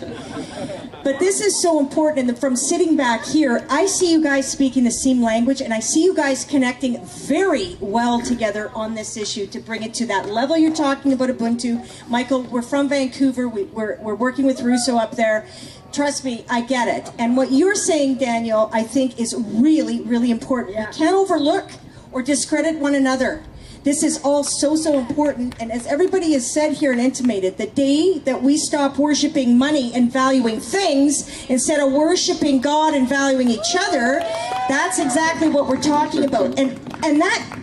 [SPEAKER 17] But this is so important, and from sitting back here, I see you guys speaking the same language, and I see you guys connecting very well together on this issue to bring it to that level you're talking about Ubuntu. Michael, we're from Vancouver. We're working with Russo up there. Trust me, I get it. And what you're saying, Daniel, I think is really, really important. We can't overlook or discredit one another. This is all so, so important. And as everybody has said here and intimated, the day that we stop worshiping money and valuing things instead of worshiping God and valuing each other, that's exactly what we're talking about. And that,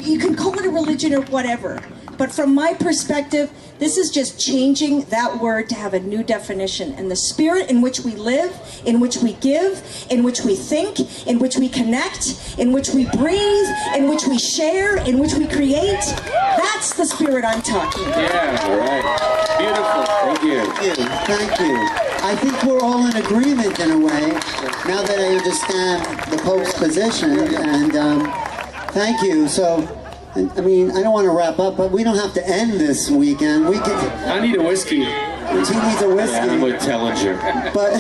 [SPEAKER 17] you can call it a religion or whatever. But from my perspective, this is just changing that word to have a new definition. And the spirit in which we live, in which we give, in which we think, in which we connect, in which we breathe, in which we share, in which we create, that's the spirit I'm talking about.
[SPEAKER 7] Yeah, all right. Beautiful. Thank you.
[SPEAKER 2] Thank you. I think we're all in agreement in a way, now that I understand the Pope's position. And thank you. So, I mean, I don't want to wrap up, but we don't have to end this weekend. We can.
[SPEAKER 8] I need a whiskey.
[SPEAKER 2] He needs a whiskey.
[SPEAKER 7] Yeah, I'm with Tellinger.
[SPEAKER 2] But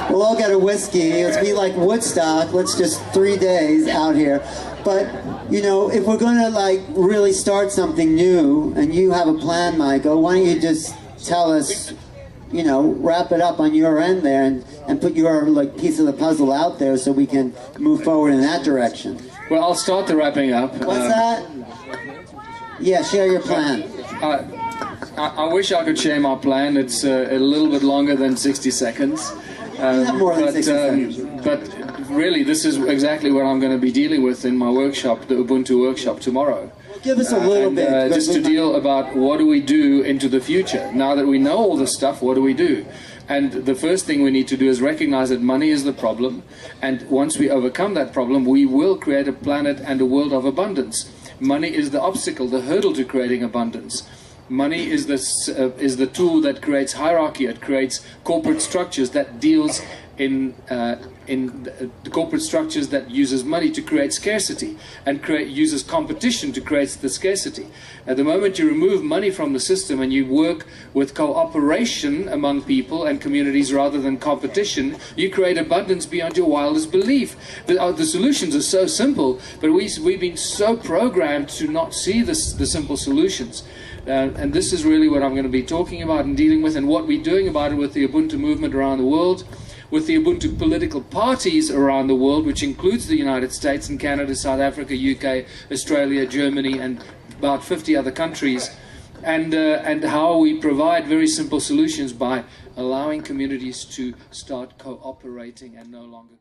[SPEAKER 2] we'll all get a whiskey. It'll be like Woodstock. Let's just 3 days out here. But, you know, if we're going to, like, really start something new, and you have a plan, Michael, why don't you just tell us, you know, wrap it up on your end there and put your, like, piece of the puzzle out there so we can move forward in that direction.
[SPEAKER 8] Well, I'll start the wrapping up.
[SPEAKER 2] What's that? Yeah, share your plan.
[SPEAKER 8] I wish I could share my plan. It's a little bit longer than 60 seconds.
[SPEAKER 2] More than 60 seconds.
[SPEAKER 8] But really, this is exactly what I'm going to be dealing with in my workshop, the Ubuntu workshop tomorrow.
[SPEAKER 2] Give us a little bit.
[SPEAKER 8] Just to deal about what do we do into the future. Now that we know all this stuff, what do we do? And the first thing we need to do is recognize that money is the problem. And once we overcome that problem, we will create a planet and a world of abundance. Money is the obstacle, the hurdle to creating abundance. Money is the tool that creates hierarchy. It creates corporate structures that deals in the corporate structures that uses money to create scarcity and uses competition to create the scarcity. At the moment you remove money from the system and you work with cooperation among people and communities rather than competition, you create abundance beyond your wildest belief. The solutions are so simple, but we've been so programmed to not see the simple solutions. And this is really what I'm going to be talking about and dealing with, and what we're doing about it with the Ubuntu movement around the world, with the Ubuntu political parties around the world, which includes the United States and Canada, South Africa, UK, Australia, Germany, and about 50 other countries, and how we provide very simple solutions by allowing communities to start cooperating and no longer